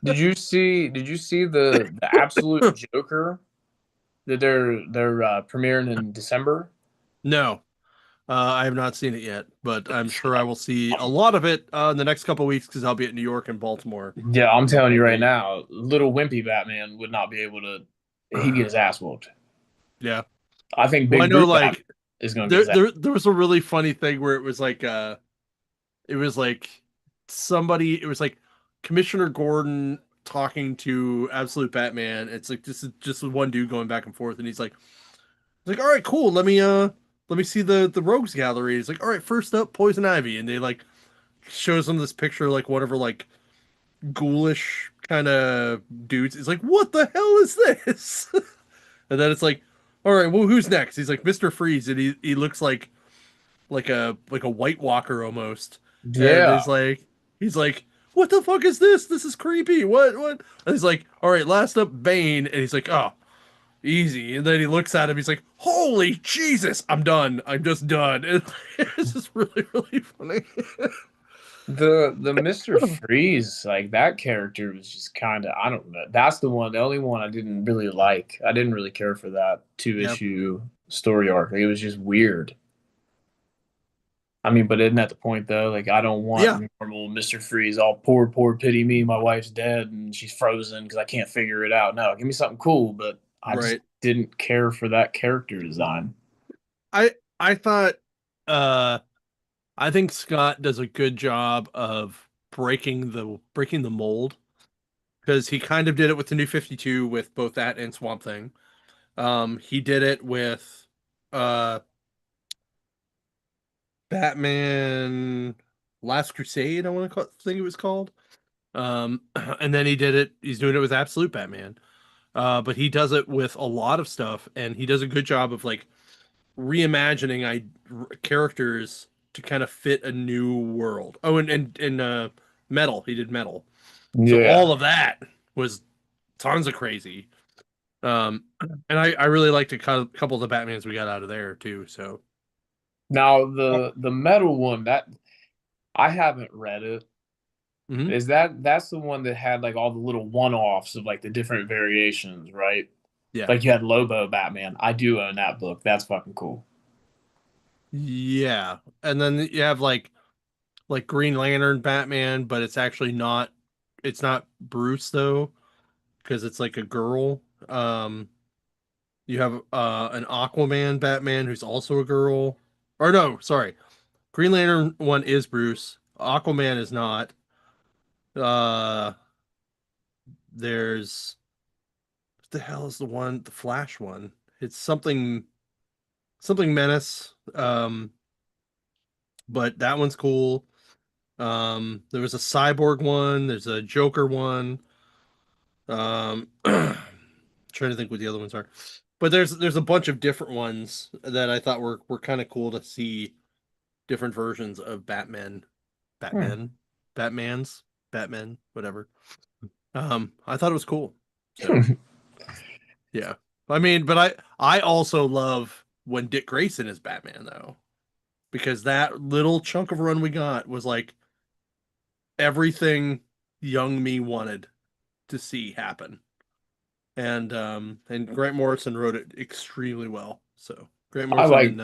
[SPEAKER 1] did you see the absolute Joker that they're premiering in December?
[SPEAKER 2] No, I have not seen it yet, but I'm sure I will see a lot of it in the next couple of weeks because I'll be at New York and Baltimore.
[SPEAKER 1] Yeah, I'm telling you
[SPEAKER 2] I'll
[SPEAKER 1] right
[SPEAKER 2] be,
[SPEAKER 1] now, little wimpy Batman would not be able to. He'd get his ass whooped.
[SPEAKER 2] yeah.
[SPEAKER 1] I think
[SPEAKER 2] Well, I
[SPEAKER 1] Big
[SPEAKER 2] know
[SPEAKER 1] Brute Batman
[SPEAKER 2] like
[SPEAKER 1] is going to get
[SPEAKER 2] there
[SPEAKER 1] his ass.
[SPEAKER 2] there was a really funny thing where it was like somebody it was like Commissioner Gordon talking to Absolute Batman. It's like this is just one dude going back and forth, and he's like, all right, cool. Let me see the rogues gallery. He's like, all right, first up, Poison Ivy, and they like shows him this picture like whatever like ghoulish kind of dudes. He's like, what the hell is this? And then it's like, all right, well, who's next? He's like Mr. Freeze, and he looks like a White Walker almost. And
[SPEAKER 1] Yeah,
[SPEAKER 2] he's like, what the fuck is this? This is creepy. What? And he's like, all right, last up, Bane, and he's like, oh, easy. And then he looks at him. He's like, holy Jesus, I'm done. I'm just done. And it's just really really funny.
[SPEAKER 1] the Mister Freeze, like that character was just kind of, I don't know. That's the only one I didn't really like. I didn't really care for that two
[SPEAKER 2] Yeah,
[SPEAKER 1] issue story arc. Like, it was just weird. I mean, but isn't that the point though? Like, I don't
[SPEAKER 2] yeah,
[SPEAKER 1] want normal Mister Freeze, all poor pity me. My wife's dead and she's frozen because I can't figure it out. No, give me something cool. But I just
[SPEAKER 2] right.
[SPEAKER 1] didn't care for that character design.
[SPEAKER 2] I thought uh I think Scott does a good job of breaking the mold because he kind of did it with the New 52 with both that and Swamp Thing. He did it with uh Batman Last Crusade, I want to think it was called. And then he's doing it with Absolute Batman. But he does it with a lot of stuff, and he does a good job of like reimagining characters to kind of fit a new world. Oh, and Metal, he did Metal. So
[SPEAKER 1] Yeah.
[SPEAKER 2] all of that was tons of crazy. And I really liked a couple of the Batmans we got out of there too. So
[SPEAKER 1] Now the metal one that I haven't read it.
[SPEAKER 2] mhm.
[SPEAKER 1] Is that's the one that had like all the little one-offs of like the different variations, right?
[SPEAKER 2] Yeah,
[SPEAKER 1] Like you had Lobo Batman. I do own that book. That's fucking cool.
[SPEAKER 2] yeah, and then you have like Green Lantern Batman, but it's actually not. It's not Bruce though, because it's like a girl. You have an Aquaman Batman who's also a girl. Or no, sorry. Green Lantern one is Bruce. Aquaman is not. Uh there's what the hell is the Flash one? It's something Menace. But that one's cool. There was a Cyborg one, there's a Joker one. Trying to think what the other ones are. But there's a bunch of different ones that I thought were kind of cool to see different versions of
[SPEAKER 1] Hmm.
[SPEAKER 2] Batman, Batman's, Batman, whatever. I thought it was cool. So
[SPEAKER 1] Hmm.
[SPEAKER 2] yeah. I mean, but I also love when Dick Grayson is Batman though, because that little chunk of run we got was like everything young me wanted to see happen. And Grant Morrison wrote it extremely well. So Grant
[SPEAKER 1] I
[SPEAKER 2] Morrison
[SPEAKER 1] like
[SPEAKER 2] and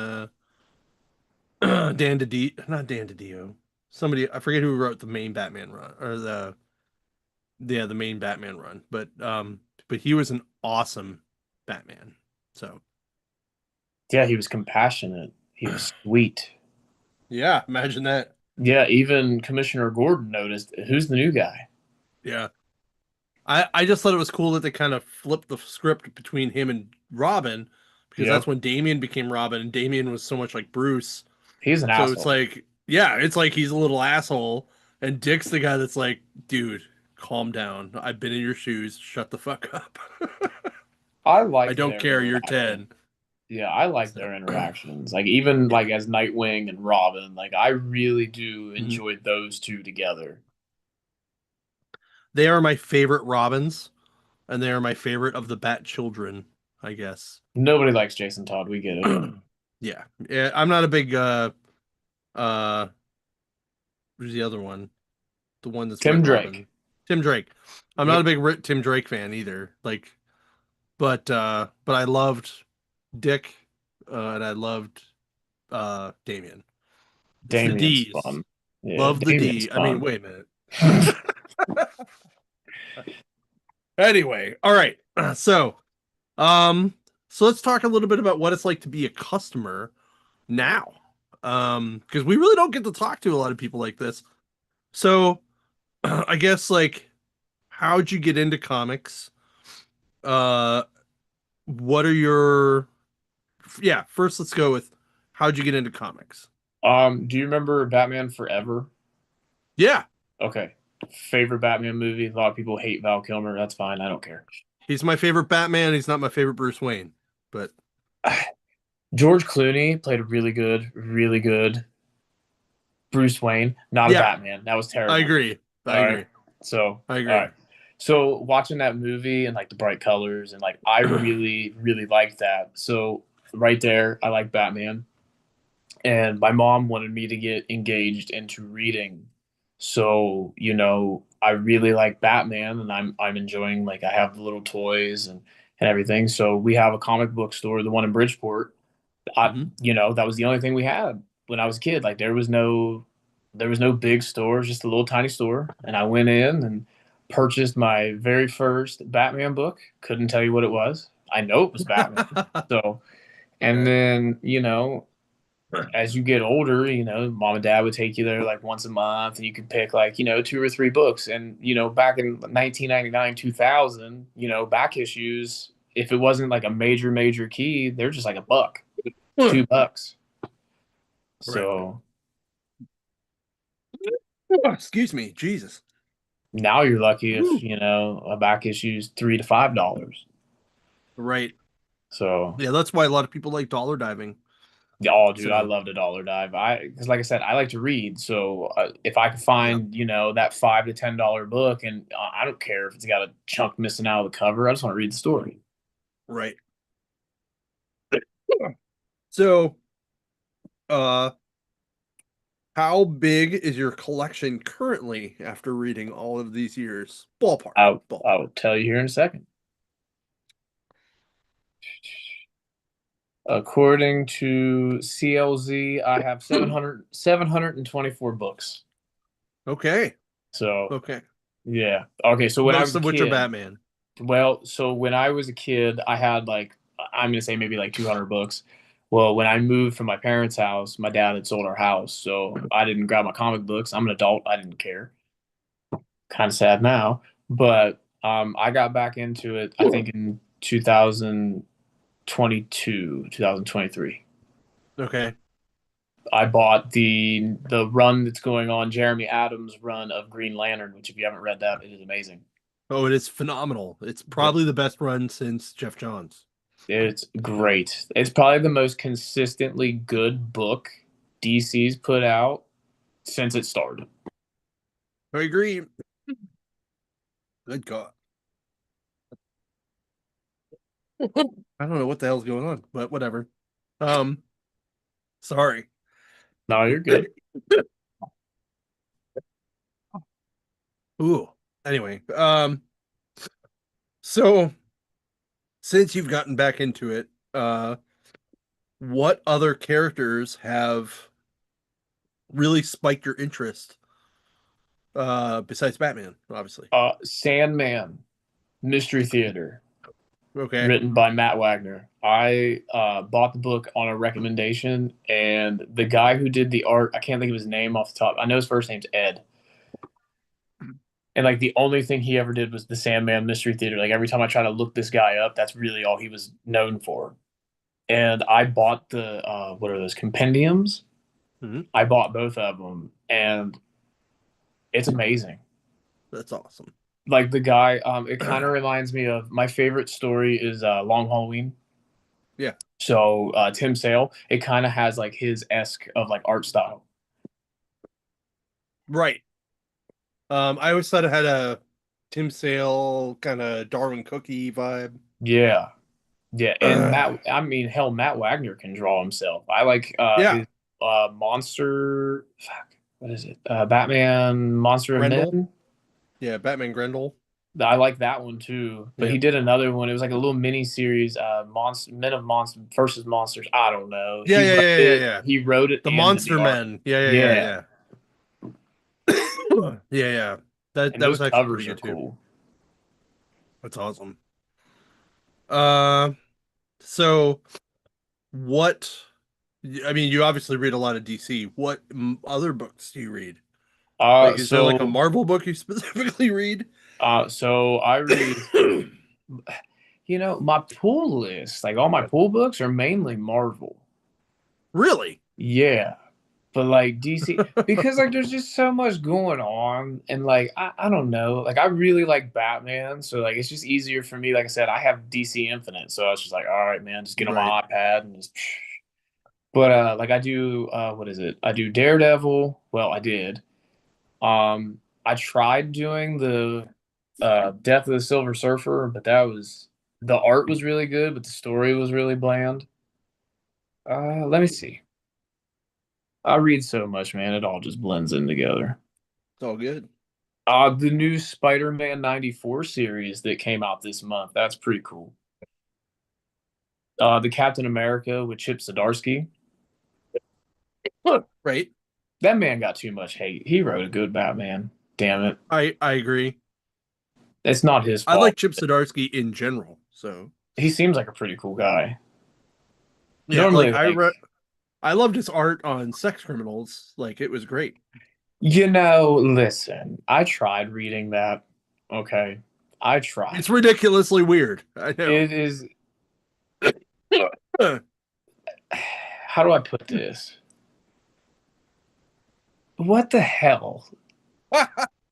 [SPEAKER 2] not Dan DiDio. Somebody I forget who wrote the main Batman run or the main Batman run, but he was an awesome Batman. So
[SPEAKER 1] yeah, he was compassionate. He was sweet.
[SPEAKER 2] yeah, imagine that.
[SPEAKER 1] Yeah, even Commissioner Gordon noticed who's the new guy.
[SPEAKER 2] Yeah. I just thought it was cool that they kind of flipped the script between him and Robin because that's
[SPEAKER 1] Yep.
[SPEAKER 2] when Damian became Robin and Damian was so much like Bruce.
[SPEAKER 1] He's an
[SPEAKER 2] So it's
[SPEAKER 1] asshole.
[SPEAKER 2] like, yeah, it's like he's a little asshole and Dick's the guy that's like, dude, calm down. I've been in your shoes. Shut the fuck up.
[SPEAKER 1] I
[SPEAKER 2] I
[SPEAKER 1] like
[SPEAKER 2] don't
[SPEAKER 1] their
[SPEAKER 2] care. You're
[SPEAKER 1] interaction.
[SPEAKER 2] 10.
[SPEAKER 1] Yeah, I like
[SPEAKER 2] So,
[SPEAKER 1] their interactions. Like even
[SPEAKER 2] yeah.
[SPEAKER 1] like as Nightwing and Robin, like I really do
[SPEAKER 2] Mhm.
[SPEAKER 1] enjoy those two together.
[SPEAKER 2] They are my favorite Robins and they are my favorite of the Bat children, I guess.
[SPEAKER 1] Nobody likes Jason Todd. We get it.
[SPEAKER 2] Yeah. Yeah, I'm not a big uh who's the other one? The one that's
[SPEAKER 1] Tim
[SPEAKER 2] with
[SPEAKER 1] Drake.
[SPEAKER 2] Robin. Tim Drake. I'm not a
[SPEAKER 1] Yep.
[SPEAKER 2] big Tim Drake fan either. Like but I loved Dick and I loved Damien. It's the
[SPEAKER 1] Damien's
[SPEAKER 2] D's.
[SPEAKER 1] fun. Yeah,
[SPEAKER 2] Love the
[SPEAKER 1] Damien's
[SPEAKER 2] D. I mean,
[SPEAKER 1] fun.
[SPEAKER 2] wait a minute. Anyway, all right. So, um, so let's talk a little bit about what it's like to be a customer now. Because we really don't get to talk to a lot of people like this. So, I guess like how'd you get into comics? Uh, what are your yeah, first let's go with how'd you get into comics?
[SPEAKER 1] Do you remember Batman Forever?
[SPEAKER 2] Yeah,
[SPEAKER 1] Okay. Favorite Batman movie. A lot of people hate Val Kilmer. That's fine. I don't care.
[SPEAKER 2] he's my favorite Batman. He's not my favorite Bruce Wayne, but
[SPEAKER 1] George Clooney played a really good Bruce Wayne, not a
[SPEAKER 2] yeah,
[SPEAKER 1] Batman. That was
[SPEAKER 2] I
[SPEAKER 1] terrible.
[SPEAKER 2] agree. I
[SPEAKER 1] All right.
[SPEAKER 2] agree.
[SPEAKER 1] So,
[SPEAKER 2] I
[SPEAKER 1] all
[SPEAKER 2] agree.
[SPEAKER 1] right. So watching that movie and like the bright colors and like I really liked that. So right there, I like Batman. And my mom wanted me to get engaged into reading. So, I really like Batman and I'm enjoying like I have the little toys and everything. So we have a comic book store, the one in Bridgeport.
[SPEAKER 2] Hmm.
[SPEAKER 1] That was the only thing we had when I was a kid. Like there was no big store, just a little tiny store. And I went in and purchased my very first Batman book. Couldn't tell you what it was. I know it was Batman. So, and then, as you get older, mom and dad would take you there like once a month, and you could pick like, two or three books. And, back in 1999, 2000, back issues, if it wasn't like a major, major key, they're just like a buck, $2.
[SPEAKER 2] Right.
[SPEAKER 1] So
[SPEAKER 2] Excuse me, Jesus.
[SPEAKER 1] now you're lucky if,
[SPEAKER 2] Woo.
[SPEAKER 1] a back issue is $3 to $5.
[SPEAKER 2] Right.
[SPEAKER 1] So,
[SPEAKER 2] Yeah, that's why a lot of people like dollar diving.
[SPEAKER 1] oh, dude, I
[SPEAKER 2] So,
[SPEAKER 1] love to dollar dive. Because like I said, I like to read. So if I could
[SPEAKER 2] yeah.
[SPEAKER 1] find, that $5 to $10 book, and I don't care if it's got a chunk missing out of the cover, I just want to read the story.
[SPEAKER 2] Right. So, uh, how big is your collection currently after reading all of these years? Ballpark.
[SPEAKER 1] I'll
[SPEAKER 2] Ballpark.
[SPEAKER 1] tell you here in a second. According to CLZ, I have 724 books.
[SPEAKER 2] Okay.
[SPEAKER 1] So
[SPEAKER 2] Okay.
[SPEAKER 1] yeah. Okay. So when I was
[SPEAKER 2] Most
[SPEAKER 1] a
[SPEAKER 2] of which are
[SPEAKER 1] kid,
[SPEAKER 2] Batman.
[SPEAKER 1] well, so when I was a kid, I had like, I'm gonna say maybe like 200 books. Well, when I moved from my parents' house, my dad had sold our house, so I didn't grab my comic books. I'm an adult. I didn't care. Kind of sad now, but I got back into it, I think in 2022, 2023.
[SPEAKER 2] Okay.
[SPEAKER 1] I bought the run that's going on, Jeremy Adams' run of Green Lantern, which if you haven't read that, it is amazing.
[SPEAKER 2] Oh, it is phenomenal. It's probably the best run since Jeff Johns.
[SPEAKER 1] It's great. It's probably the most consistently good book DC's put out since it started.
[SPEAKER 2] I agree. Good God. I don't know what the hell's going on, but whatever. Um, sorry.
[SPEAKER 1] No, you're good.
[SPEAKER 2] Ooh. Anyway, so since you've gotten back into it, what other characters have really spiked your interest? Besides Batman, obviously.
[SPEAKER 1] Sandman, Mystery Theater,
[SPEAKER 2] Okay.
[SPEAKER 1] written by Matt Wagner. I bought the book on a recommendation, and the guy who did the art, I can't think of his name off the top. I know his first name's Ed. And like the only thing he ever did was the Sandman Mystery Theater. Like every time I try to look this guy up, that's really all he was known for. And I bought the what are those compendiums?
[SPEAKER 2] Mhm.
[SPEAKER 1] I bought both of them, and it's amazing.
[SPEAKER 2] That's awesome.
[SPEAKER 1] Like the guy, it kind of reminds me of my favorite story is Long Halloween.
[SPEAKER 2] Yeah.
[SPEAKER 1] So Tim Sale, it kind of has like his esque of like art style.
[SPEAKER 2] Right. I always thought it had a Tim Sale kind of Darwin Cookie vibe.
[SPEAKER 1] Yeah, yeah, and I mean, hell, Matt Wagner can draw himself. I like
[SPEAKER 2] Yeah.
[SPEAKER 1] his monster. Fuck, what is it? Batman Monster of
[SPEAKER 2] Grendel.
[SPEAKER 1] Men.
[SPEAKER 2] Yeah, Batman Grendel.
[SPEAKER 1] I like that one too. But
[SPEAKER 2] Yeah.
[SPEAKER 1] he did another one. It was like a little mini series, Monster Men of Monsters versus Monsters. I don't know.
[SPEAKER 2] Yeah, yeah, yeah, yeah, yeah.
[SPEAKER 1] He wrote it
[SPEAKER 2] The
[SPEAKER 1] and did the
[SPEAKER 2] Monster
[SPEAKER 1] art.
[SPEAKER 2] Men. Yeah, yeah,
[SPEAKER 1] Yeah,
[SPEAKER 2] yeah, yeah. Yeah, yeah. That
[SPEAKER 1] and
[SPEAKER 2] that
[SPEAKER 1] those
[SPEAKER 2] was actually pretty
[SPEAKER 1] covers are
[SPEAKER 2] good too.
[SPEAKER 1] cool.
[SPEAKER 2] That's awesome. Uh, so what? I mean, you obviously read a lot of DC. What other books do you read?
[SPEAKER 1] Uh,
[SPEAKER 2] Like, is there like a
[SPEAKER 1] so
[SPEAKER 2] Marvel book you specifically read?
[SPEAKER 1] so I read. My pool list, like all my pool books, are mainly Marvel.
[SPEAKER 2] Really?
[SPEAKER 1] Yeah, but like DC, because like there's just so much going on, and like I don't know, like I really like Batman, so like it's just easier for me. Like I said, I have DC Infinite, so I was just like, all right, man, just get on
[SPEAKER 2] Right.
[SPEAKER 1] my iPad and just. But like I do, what is it? I do Daredevil. Well, I did. I tried doing the Death of the Silver Surfer, but the art was really good, but the story was really bland. Let me see. I read so much, man. It all just blends in together.
[SPEAKER 2] It's all good.
[SPEAKER 1] The new Spider-Man 94 series that came out this month. That's pretty cool. The Captain America with Chip Zdarsky.
[SPEAKER 2] Right.
[SPEAKER 1] That man got too much hate. He wrote a good Batman. Damn it.
[SPEAKER 2] I agree.
[SPEAKER 1] It's not his
[SPEAKER 2] I
[SPEAKER 1] fault.
[SPEAKER 2] like Chip Zdarsky in general. So
[SPEAKER 1] He seems like a pretty cool guy.
[SPEAKER 2] yeah,
[SPEAKER 1] Normally,
[SPEAKER 2] like I
[SPEAKER 1] like,
[SPEAKER 2] read. I loved his art on Sex Criminals. Like it was great.
[SPEAKER 1] Listen, I tried reading that. Okay. I tried.
[SPEAKER 2] It's ridiculously weird. I know.
[SPEAKER 1] It is, how do I put this? What the hell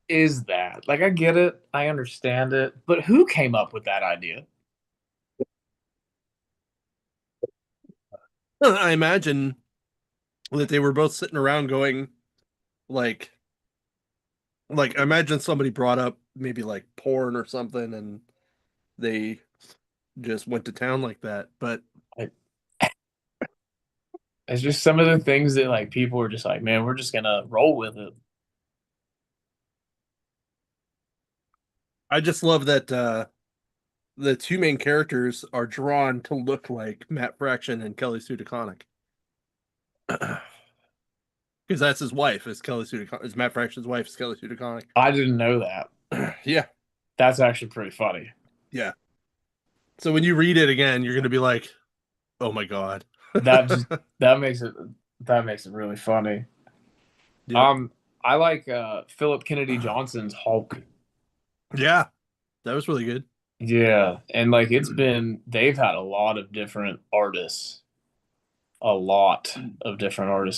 [SPEAKER 1] is that? Like, I get it, I understand it, but who came up with that idea?
[SPEAKER 2] I imagine that they were both sitting around going like I imagine somebody brought up maybe like porn or something and they just went to town like that. But
[SPEAKER 1] Like, it's just some of the things that like people are just like, man, we're just gonna roll with it.
[SPEAKER 2] I just love that the two main characters are drawn to look like Matt Fraction and Kelly Sue DeConnick. Because that's his wife, is Kelly Sue DeConnick. Is Matt Fraction's wife is Kelly Sue DeConnick.
[SPEAKER 1] I didn't know that.
[SPEAKER 2] Yeah,
[SPEAKER 1] That's actually pretty funny.
[SPEAKER 2] yeah. So when you read it again, you're gonna be like, "Oh my god."
[SPEAKER 1] That just that makes it that makes it really funny.
[SPEAKER 2] Yep.
[SPEAKER 1] Um, I like Philip Kennedy Johnson's Hulk.
[SPEAKER 2] Yeah, that was really good.
[SPEAKER 1] Yeah, and like they've had a lot of different artists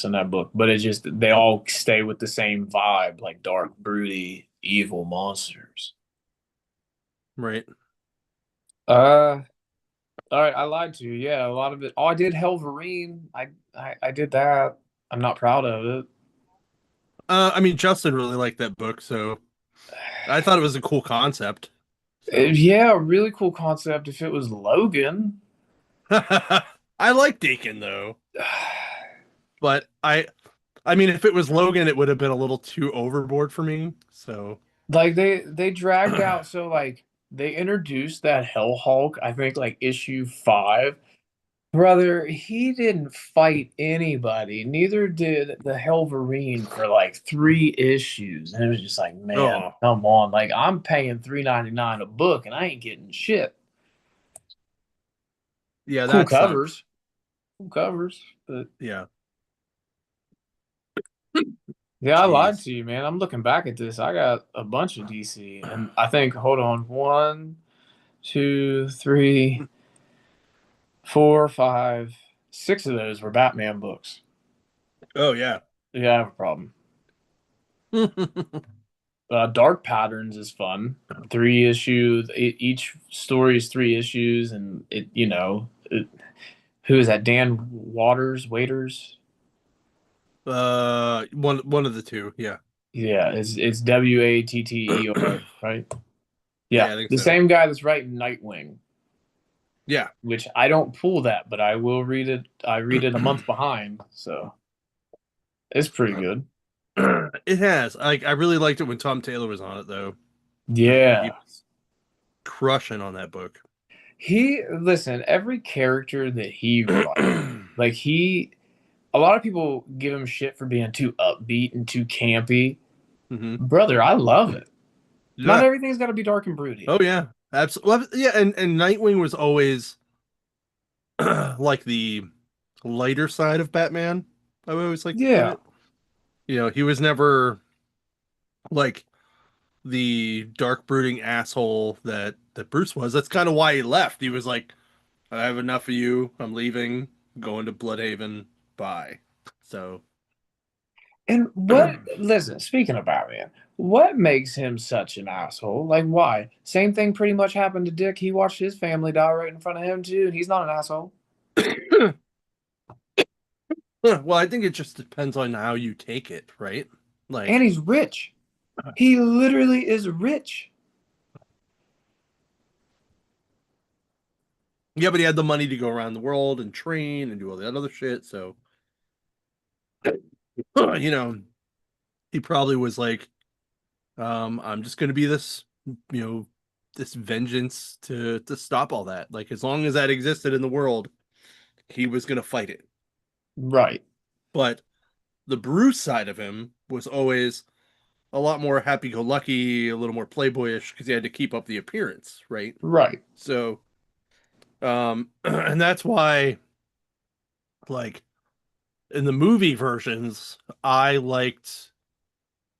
[SPEAKER 1] in that book, but it just they all stay with the same vibe, like dark, broody, evil monsters.
[SPEAKER 2] Right.
[SPEAKER 1] Uh, all right, I lied to you. Yeah, a lot of it. Oh, I did Helverine. I did that. I'm not proud of it.
[SPEAKER 2] I mean, Justin really liked that book, so I thought it was a cool concept. So
[SPEAKER 1] Yeah, really cool concept if it was Logan.
[SPEAKER 2] I like Dakin though, but I mean, if it was Logan, it would have been a little too overboard for me. So
[SPEAKER 1] Like they dragged out so like they introduced that Hell Hulk, I think like issue 5. Brother, he didn't fight anybody. Neither did the Helverine for like 3 issues. And it was just like, man,
[SPEAKER 2] oh
[SPEAKER 1] come on. Like I'm paying $3.99 a book and I ain't getting shit.
[SPEAKER 2] yeah,
[SPEAKER 1] Cool
[SPEAKER 2] that sucked.
[SPEAKER 1] covers. Cool covers. But
[SPEAKER 2] Yeah,
[SPEAKER 1] yeah, I lied
[SPEAKER 2] jeez.
[SPEAKER 1] to you, man. I'm looking back at this. I got a bunch of DC. And I think, hold on, one, two, three, four, five, six of those were Batman books.
[SPEAKER 2] Oh yeah.
[SPEAKER 1] Yeah, I have a problem. Dark Patterns is fun. 3 issues. Each story is 3 issues, and who is that? Dan Waiters.
[SPEAKER 2] One of the two. Yeah,
[SPEAKER 1] Yeah, it's Watter, right?
[SPEAKER 2] yeah,
[SPEAKER 1] Yeah,
[SPEAKER 2] I think
[SPEAKER 1] the
[SPEAKER 2] so.
[SPEAKER 1] same guy that's writing Nightwing,
[SPEAKER 2] Yeah,
[SPEAKER 1] which I don't pull that, but I will read it. I read it a month behind, so it's pretty good.
[SPEAKER 2] it has. Like I really liked it when Tom Taylor was on it though. He
[SPEAKER 1] Yeah,
[SPEAKER 2] was crushing on that book.
[SPEAKER 1] listen, every character that he writes, like a lot of people give him shit for being too upbeat and too campy.
[SPEAKER 2] Hmm.
[SPEAKER 1] Brother, I love it. Not
[SPEAKER 2] Yeah.
[SPEAKER 1] everything's got to be dark and broody.
[SPEAKER 2] Oh yeah. Absolutely. Yeah, and Nightwing was always like the lighter side of Batman. I would always like to put
[SPEAKER 1] Yeah,
[SPEAKER 2] it. You know, he was never like the dark brooding asshole that Bruce was. That's kind of why he left. He was like, I have enough of you. I'm leaving, going to Bloodhaven. Bye. So
[SPEAKER 1] and listen, speaking of Batman, what makes him such an asshole? Like, why? Same thing pretty much happened to Dick. He watched his family die right in front of him, too, and he's not an asshole.
[SPEAKER 2] well, I think it just depends on how you take it, right?
[SPEAKER 1] And
[SPEAKER 2] Like,
[SPEAKER 1] he's rich. He literally is rich.
[SPEAKER 2] yeah, but he had the money to go around the world and train and do all that other shit. So, you know, he probably was like, I'm just gonna be this, you know, this vengeance to stop all that. Like, as long as that existed in the world, he was gonna fight it.
[SPEAKER 1] Right,
[SPEAKER 2] But the Bruce side of him was always a lot more happy-go-lucky, a little more playboyish because he had to keep up the appearance, right?
[SPEAKER 1] right.
[SPEAKER 2] So, and that's why, like, in the movie versions, I liked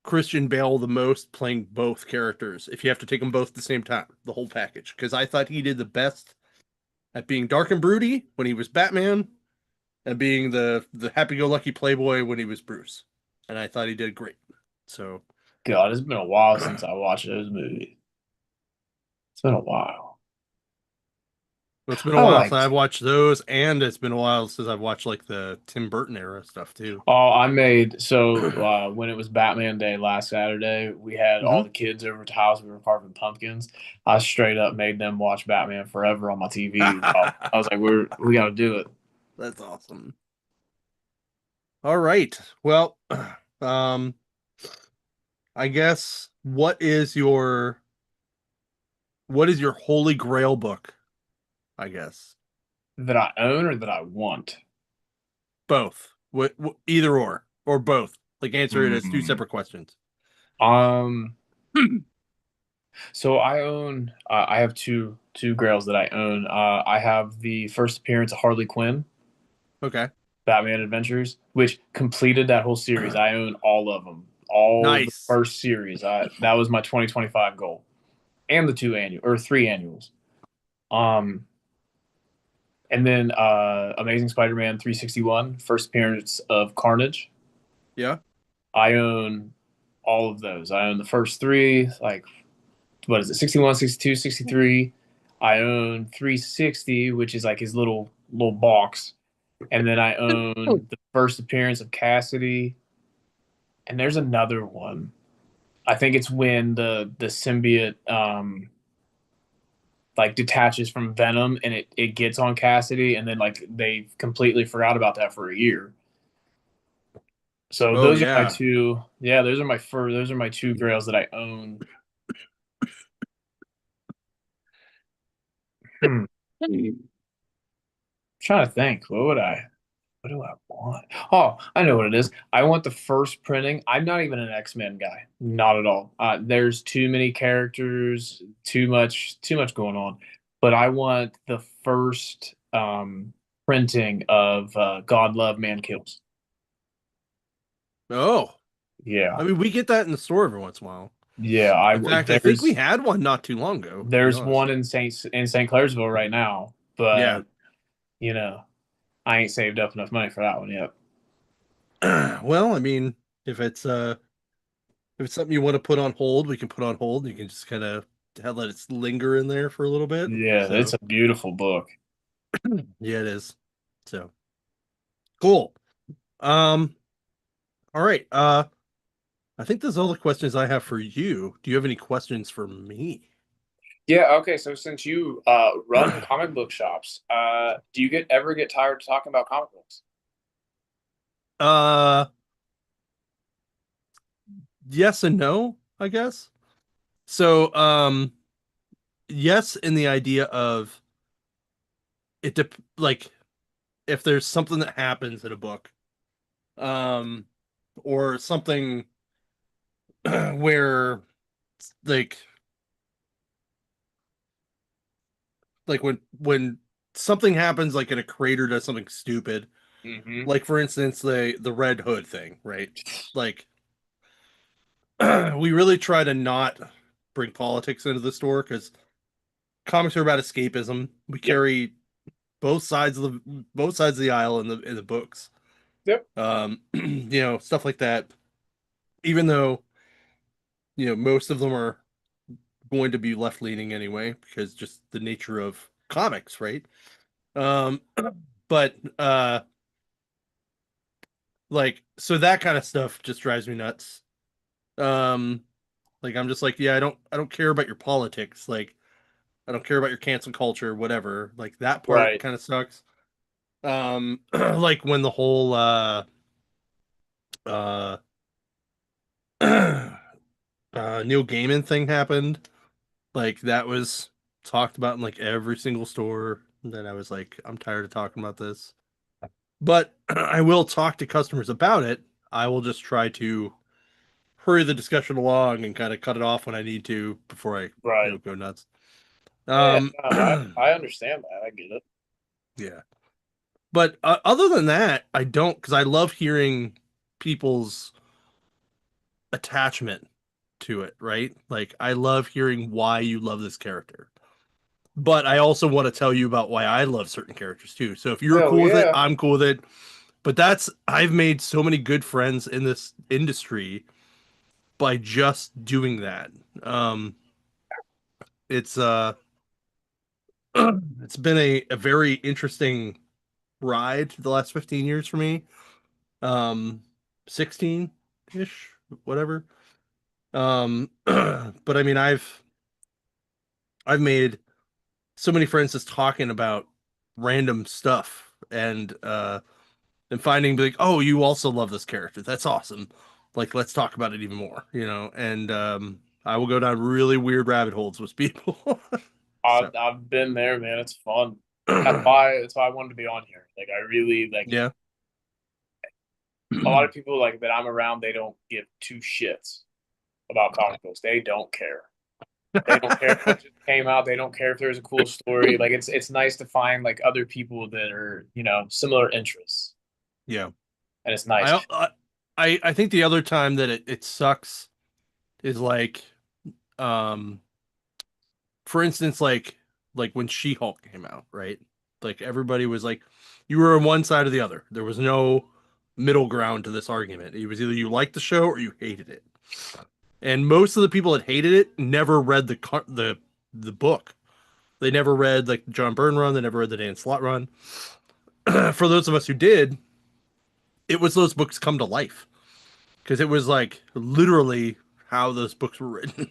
[SPEAKER 2] Christian Bale the most playing both characters. If you have to take them both at the same time, the whole package, because I thought he did the best at being dark and broody when he was Batman, and being the happy-go-lucky playboy when he was Bruce. And I thought he did great. So
[SPEAKER 1] God, it's been a while since I watched those movies. It's been a while.
[SPEAKER 2] it's been a
[SPEAKER 1] I
[SPEAKER 2] while since
[SPEAKER 1] liked.
[SPEAKER 2] I've watched those, and it's been a while since I've watched like the Tim Burton era stuff too.
[SPEAKER 1] Oh, I made so when it was Batman Day last Saturday, we had all
[SPEAKER 2] Hmm.
[SPEAKER 1] the kids over to the house. We were carving pumpkins. I straight up made them watch Batman Forever on my TV. I was like, we got to do it.
[SPEAKER 2] That's awesome. All right. Well, um, I guess what is your holy grail book? I guess
[SPEAKER 1] That I own or that I want.
[SPEAKER 2] both. Either or both. Like answer it as two
[SPEAKER 1] Hmm.
[SPEAKER 2] separate questions.
[SPEAKER 1] Um. So I own. I have two grails that I own. I have the first appearance of Harley Quinn,
[SPEAKER 2] Okay.
[SPEAKER 1] Batman Adventures, which completed that whole series. I own all of them, all of the
[SPEAKER 2] Nice.
[SPEAKER 1] first series. That was my 2025 goal, and the two annual or three annuals. Um, and then Amazing Spider-Man 361, first appearance of Carnage.
[SPEAKER 2] Yeah.
[SPEAKER 1] I own all of those. I own the first three, like what is it, 61, 62, 63. I own 360, which is like his little box. And then I own the first appearance of Cassidy. And there's another one. I think it's when the symbiote like detaches from Venom and it gets on Cassidy and then like they completely forgot about that for a year. So
[SPEAKER 2] Oh
[SPEAKER 1] those are my
[SPEAKER 2] yeah.
[SPEAKER 1] two. Yeah, those are my two grails that I own. Hmm. Trying to think. What do I want? Oh, I know what it is. I want the first printing. I'm not even an X-Men guy. Not at all. There's too many characters, too much going on. But I want the first printing of God Love Man Kills.
[SPEAKER 2] Oh.
[SPEAKER 1] Yeah.
[SPEAKER 2] I mean, we get that in the store every once in a while.
[SPEAKER 1] Yeah, I
[SPEAKER 2] In fact, I think we
[SPEAKER 1] there's
[SPEAKER 2] had one not too long ago, to be
[SPEAKER 1] there's
[SPEAKER 2] honest.
[SPEAKER 1] one in St. Clairsville right now,
[SPEAKER 2] Yeah.
[SPEAKER 1] but you know, I ain't saved up enough money for that one yet.
[SPEAKER 2] Well, I mean, if it's uh if it's something you want to put on hold, we can put on hold. You can just kind of let it linger in there for a little bit.
[SPEAKER 1] Yeah, it's
[SPEAKER 2] So
[SPEAKER 1] a beautiful book.
[SPEAKER 2] yeah, it is. So cool. Um, all right. I think that's all the questions I have for you. Do you have any questions for me?
[SPEAKER 1] Yeah, okay. So since you run comic book shops, do you ever get tired of talking about comic books?
[SPEAKER 2] Uh, yes and no, I guess. So, yes, in the idea of like if there's something that happens in a book, um, or something where like when something happens like in a crater does something stupid,
[SPEAKER 1] Hmm.
[SPEAKER 2] like for instance the Red Hood thing, right? Like we really try to not bring politics into the store because comics are about escapism. We
[SPEAKER 1] Yep.
[SPEAKER 2] carry both sides of the aisle in the books.
[SPEAKER 1] Yep.
[SPEAKER 2] Stuff like that. Even though most of them are going to be left leaning anyway because just the nature of comics, right? Um, but like so that kind of stuff just drives me nuts. Um, like I'm just like, yeah, I don't care about your politics. Like I don't care about your cancel culture, whatever. Like that part
[SPEAKER 1] Right.
[SPEAKER 2] kind of sucks. Like when the whole uh Neil Gaiman thing happened, like that was talked about in like every single store. And then I was like, I'm tired of talking about this. But I will talk to customers about it. I will just try to hurry the discussion along and kind of cut it off when I need to before I,
[SPEAKER 1] Right.
[SPEAKER 2] go nuts.
[SPEAKER 1] Yeah,
[SPEAKER 2] Um,
[SPEAKER 1] no, I understand that. I get it.
[SPEAKER 2] yeah. But other than that, I don't, because I love hearing people's attachment to it, right? Like I love hearing why you love this character. But I also want to tell you about why I love certain characters too. So if you're
[SPEAKER 1] Oh
[SPEAKER 2] cool with it,
[SPEAKER 1] yeah.
[SPEAKER 2] I'm cool with it. But I've made so many good friends in this industry by just doing that. Um, it's it's been a very interesting ride the last 15 years for me. 16-ish, whatever. But I mean I've made so many friends just talking about random stuff and finding like, oh, you also love this character. That's awesome. Like, let's talk about it even more, you know. And I will go down really weird rabbit holes with people. So,
[SPEAKER 1] I've been there, man. It's fun.
[SPEAKER 2] yeah.
[SPEAKER 1] That's why I wanted to be on here. Like I really like a lot of people like that I'm around, they don't give two shits about comic books. They don't care. They don't care what just came out. They don't care if there's a cool story. Like it's nice to find like other people that are, similar interests.
[SPEAKER 2] Yeah.
[SPEAKER 1] And it's nice.
[SPEAKER 2] I think the other time that it sucks is like um for instance like when She-Hulk came out, right? Like everybody was like you were on one side or the other. There was no middle ground to this argument. It was either you liked the show or you hated it. And most of the people that hated it never read the book. They never read like the John Byrne run, they never read the Dan Slott run. For those of us who did, it was those books come to life because it was like literally how those books were written.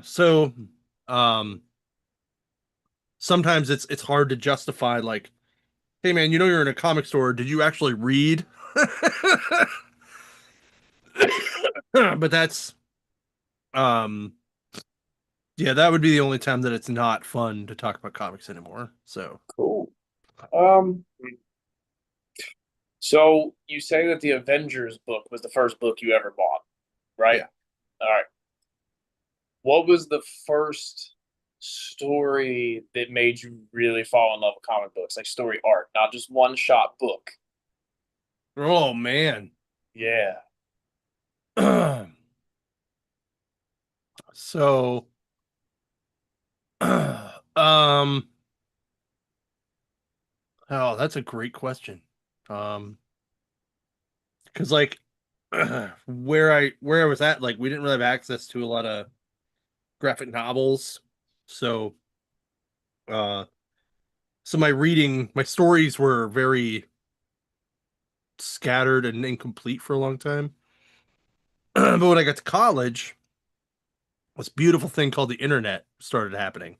[SPEAKER 2] So um sometimes it's hard to justify like, hey man, you know you're in a comic store, did you actually read? But that's um yeah, that would be the only time that it's not fun to talk about comics anymore. So
[SPEAKER 1] Cool. Um, so you say that the Avengers book was the first book you ever bought, right?
[SPEAKER 2] yeah.
[SPEAKER 1] All right. What was the first story that made you really fall in love with comic books? Like story art, not just one shot book.
[SPEAKER 2] Oh man.
[SPEAKER 1] Yeah.
[SPEAKER 2] So um oh, that's a great question. Because like where I was at, like we didn't really have access to a lot of graphic novels. So uh so my stories were very scattered and incomplete for a long time. But when I got to college, this beautiful thing called the internet started happening.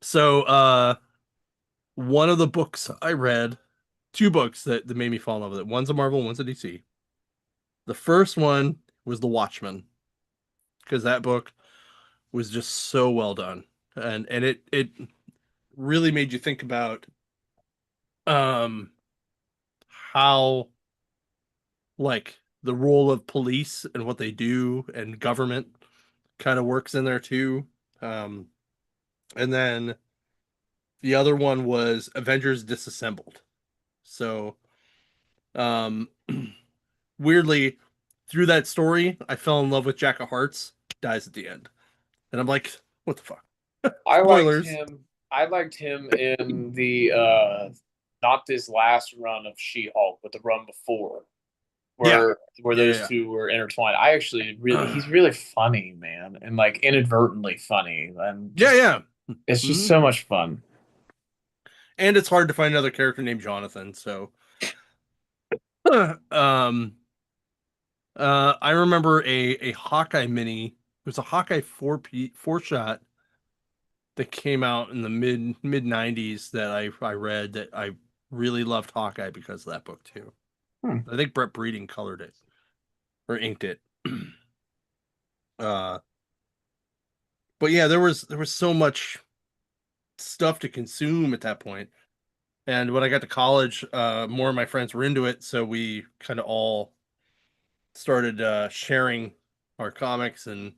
[SPEAKER 2] So one of the books I read, two books that made me fall in love with it. One's a Marvel, one's a DC. The first one was The Watchmen, because that book was just so well done. And it really made you think about um how like the role of police and what they do and government kind of works in there too. Um and then the other one was Avengers Disassembled. So um weirdly through that story, I fell in love with Jack of Hearts, dies at the end. And I'm like, what the fuck?
[SPEAKER 1] I liked
[SPEAKER 2] Spoilers.
[SPEAKER 1] him. I liked him in the not this last run of She-Hulk, but the run before,
[SPEAKER 2] Yeah.
[SPEAKER 1] where those
[SPEAKER 2] Yeah,
[SPEAKER 1] two were intertwined. I actually really
[SPEAKER 2] yeah.
[SPEAKER 1] he's really funny, man, and like inadvertently funny, and
[SPEAKER 2] Yeah,
[SPEAKER 1] just
[SPEAKER 2] yeah.
[SPEAKER 1] it's just
[SPEAKER 2] Mhm.
[SPEAKER 1] so much fun.
[SPEAKER 2] And it's hard to find another character named Jonathan, so um I remember a Hawkeye mini. It was a Hawkeye 4 shot that came out in the mid 90s that I read that I really loved Hawkeye because of that book too.
[SPEAKER 1] Hmm.
[SPEAKER 2] I think Brett Breeding colored it or inked it. uh but yeah, there was so much stuff to consume at that point. And when I got to college, more of my friends were into it, so we kind of all started sharing our comics and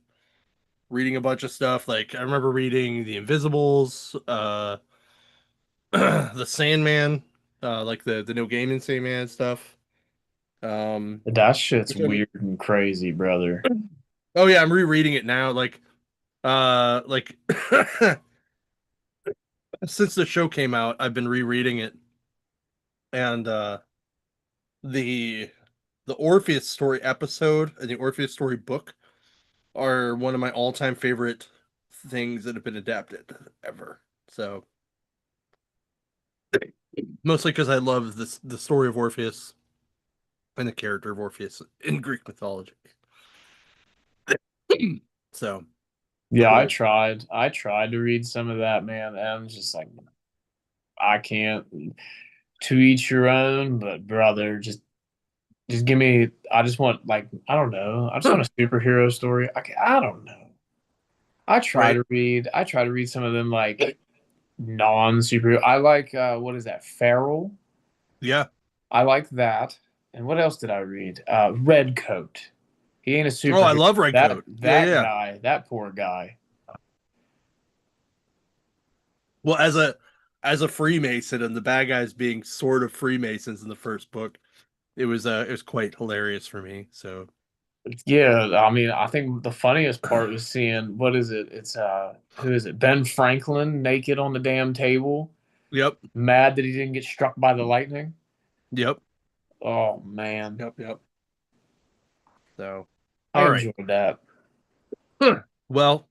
[SPEAKER 2] reading a bunch of stuff. Like I remember reading The Invisibles, the Sandman, like the Neil Gaiman Sandman stuff. Um,
[SPEAKER 1] That shit's
[SPEAKER 2] which I'm,
[SPEAKER 1] weird and crazy, brother.
[SPEAKER 2] oh yeah, I'm rereading it now. Like since the show came out, I've been rereading it, and the the Orpheus story episode and the Orpheus story book are one of my all-time favorite things that have been adapted ever. So mostly because I love the story of Orpheus and the character of Orpheus in Greek mythology. So
[SPEAKER 1] Yeah, I
[SPEAKER 2] cool.
[SPEAKER 1] tried. I tried to read some of that, man, and I'm just like, I can't. To each your own, but brother, just give me. I just want like I don't know. I just want a superhero story. I don't know.
[SPEAKER 2] Right.
[SPEAKER 1] I try to read some of them like non-superhero. I like what is that? Feral.
[SPEAKER 2] Yeah.
[SPEAKER 1] I like that. And what else did I read? Red Coat. He ain't a
[SPEAKER 2] Oh, I
[SPEAKER 1] superhero.
[SPEAKER 2] love Redcoat. Yeah,
[SPEAKER 1] That
[SPEAKER 2] yeah.
[SPEAKER 1] guy, that poor guy.
[SPEAKER 2] Well, as a Freemason and the bad guys being sort of Freemasons in the first book, it was quite hilarious for me. So
[SPEAKER 1] Yeah, I mean, I think the funniest part was seeing what is it? It's who is it? Ben Franklin naked on the damn table,
[SPEAKER 2] yep,
[SPEAKER 1] mad that he didn't get struck by the lightning.
[SPEAKER 2] yep,
[SPEAKER 1] Oh man,
[SPEAKER 2] yep. So
[SPEAKER 1] I
[SPEAKER 2] all right.
[SPEAKER 1] enjoyed that.
[SPEAKER 2] Well,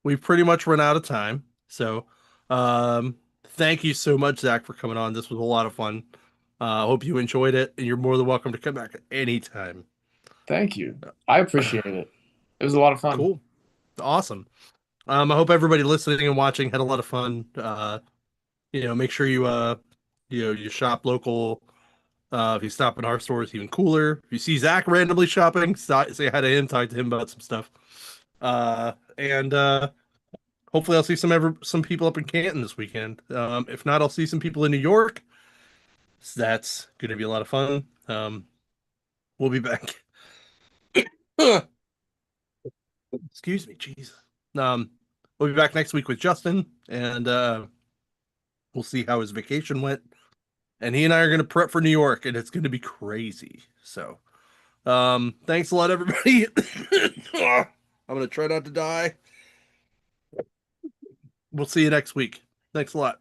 [SPEAKER 2] we've pretty much run out of time. So thank you so much, Zach, for coming on. This was a lot of fun. I hope you enjoyed it, and you're more than welcome to come back at any time.
[SPEAKER 1] Thank you. I appreciate it. It was a lot of fun.
[SPEAKER 2] Cool. Awesome. I hope everybody listening and watching had a lot of fun. Make sure you shop local. If you stop in our stores, even cooler. If you see Zach randomly shopping, say hi to him, talk to him about some stuff. And hopefully I'll see some people up in Canton this weekend. If not, I'll see some people in New York. So that's going to be a lot of fun. We'll be back. Excuse me, Jesus. Um, we'll be back next week with Justin, and we'll see how his vacation went. And he and I are going to prep for New York, and it's going to be crazy. So, thanks a lot, everybody. I'm going to try not to die. We'll see you next week. Thanks a lot.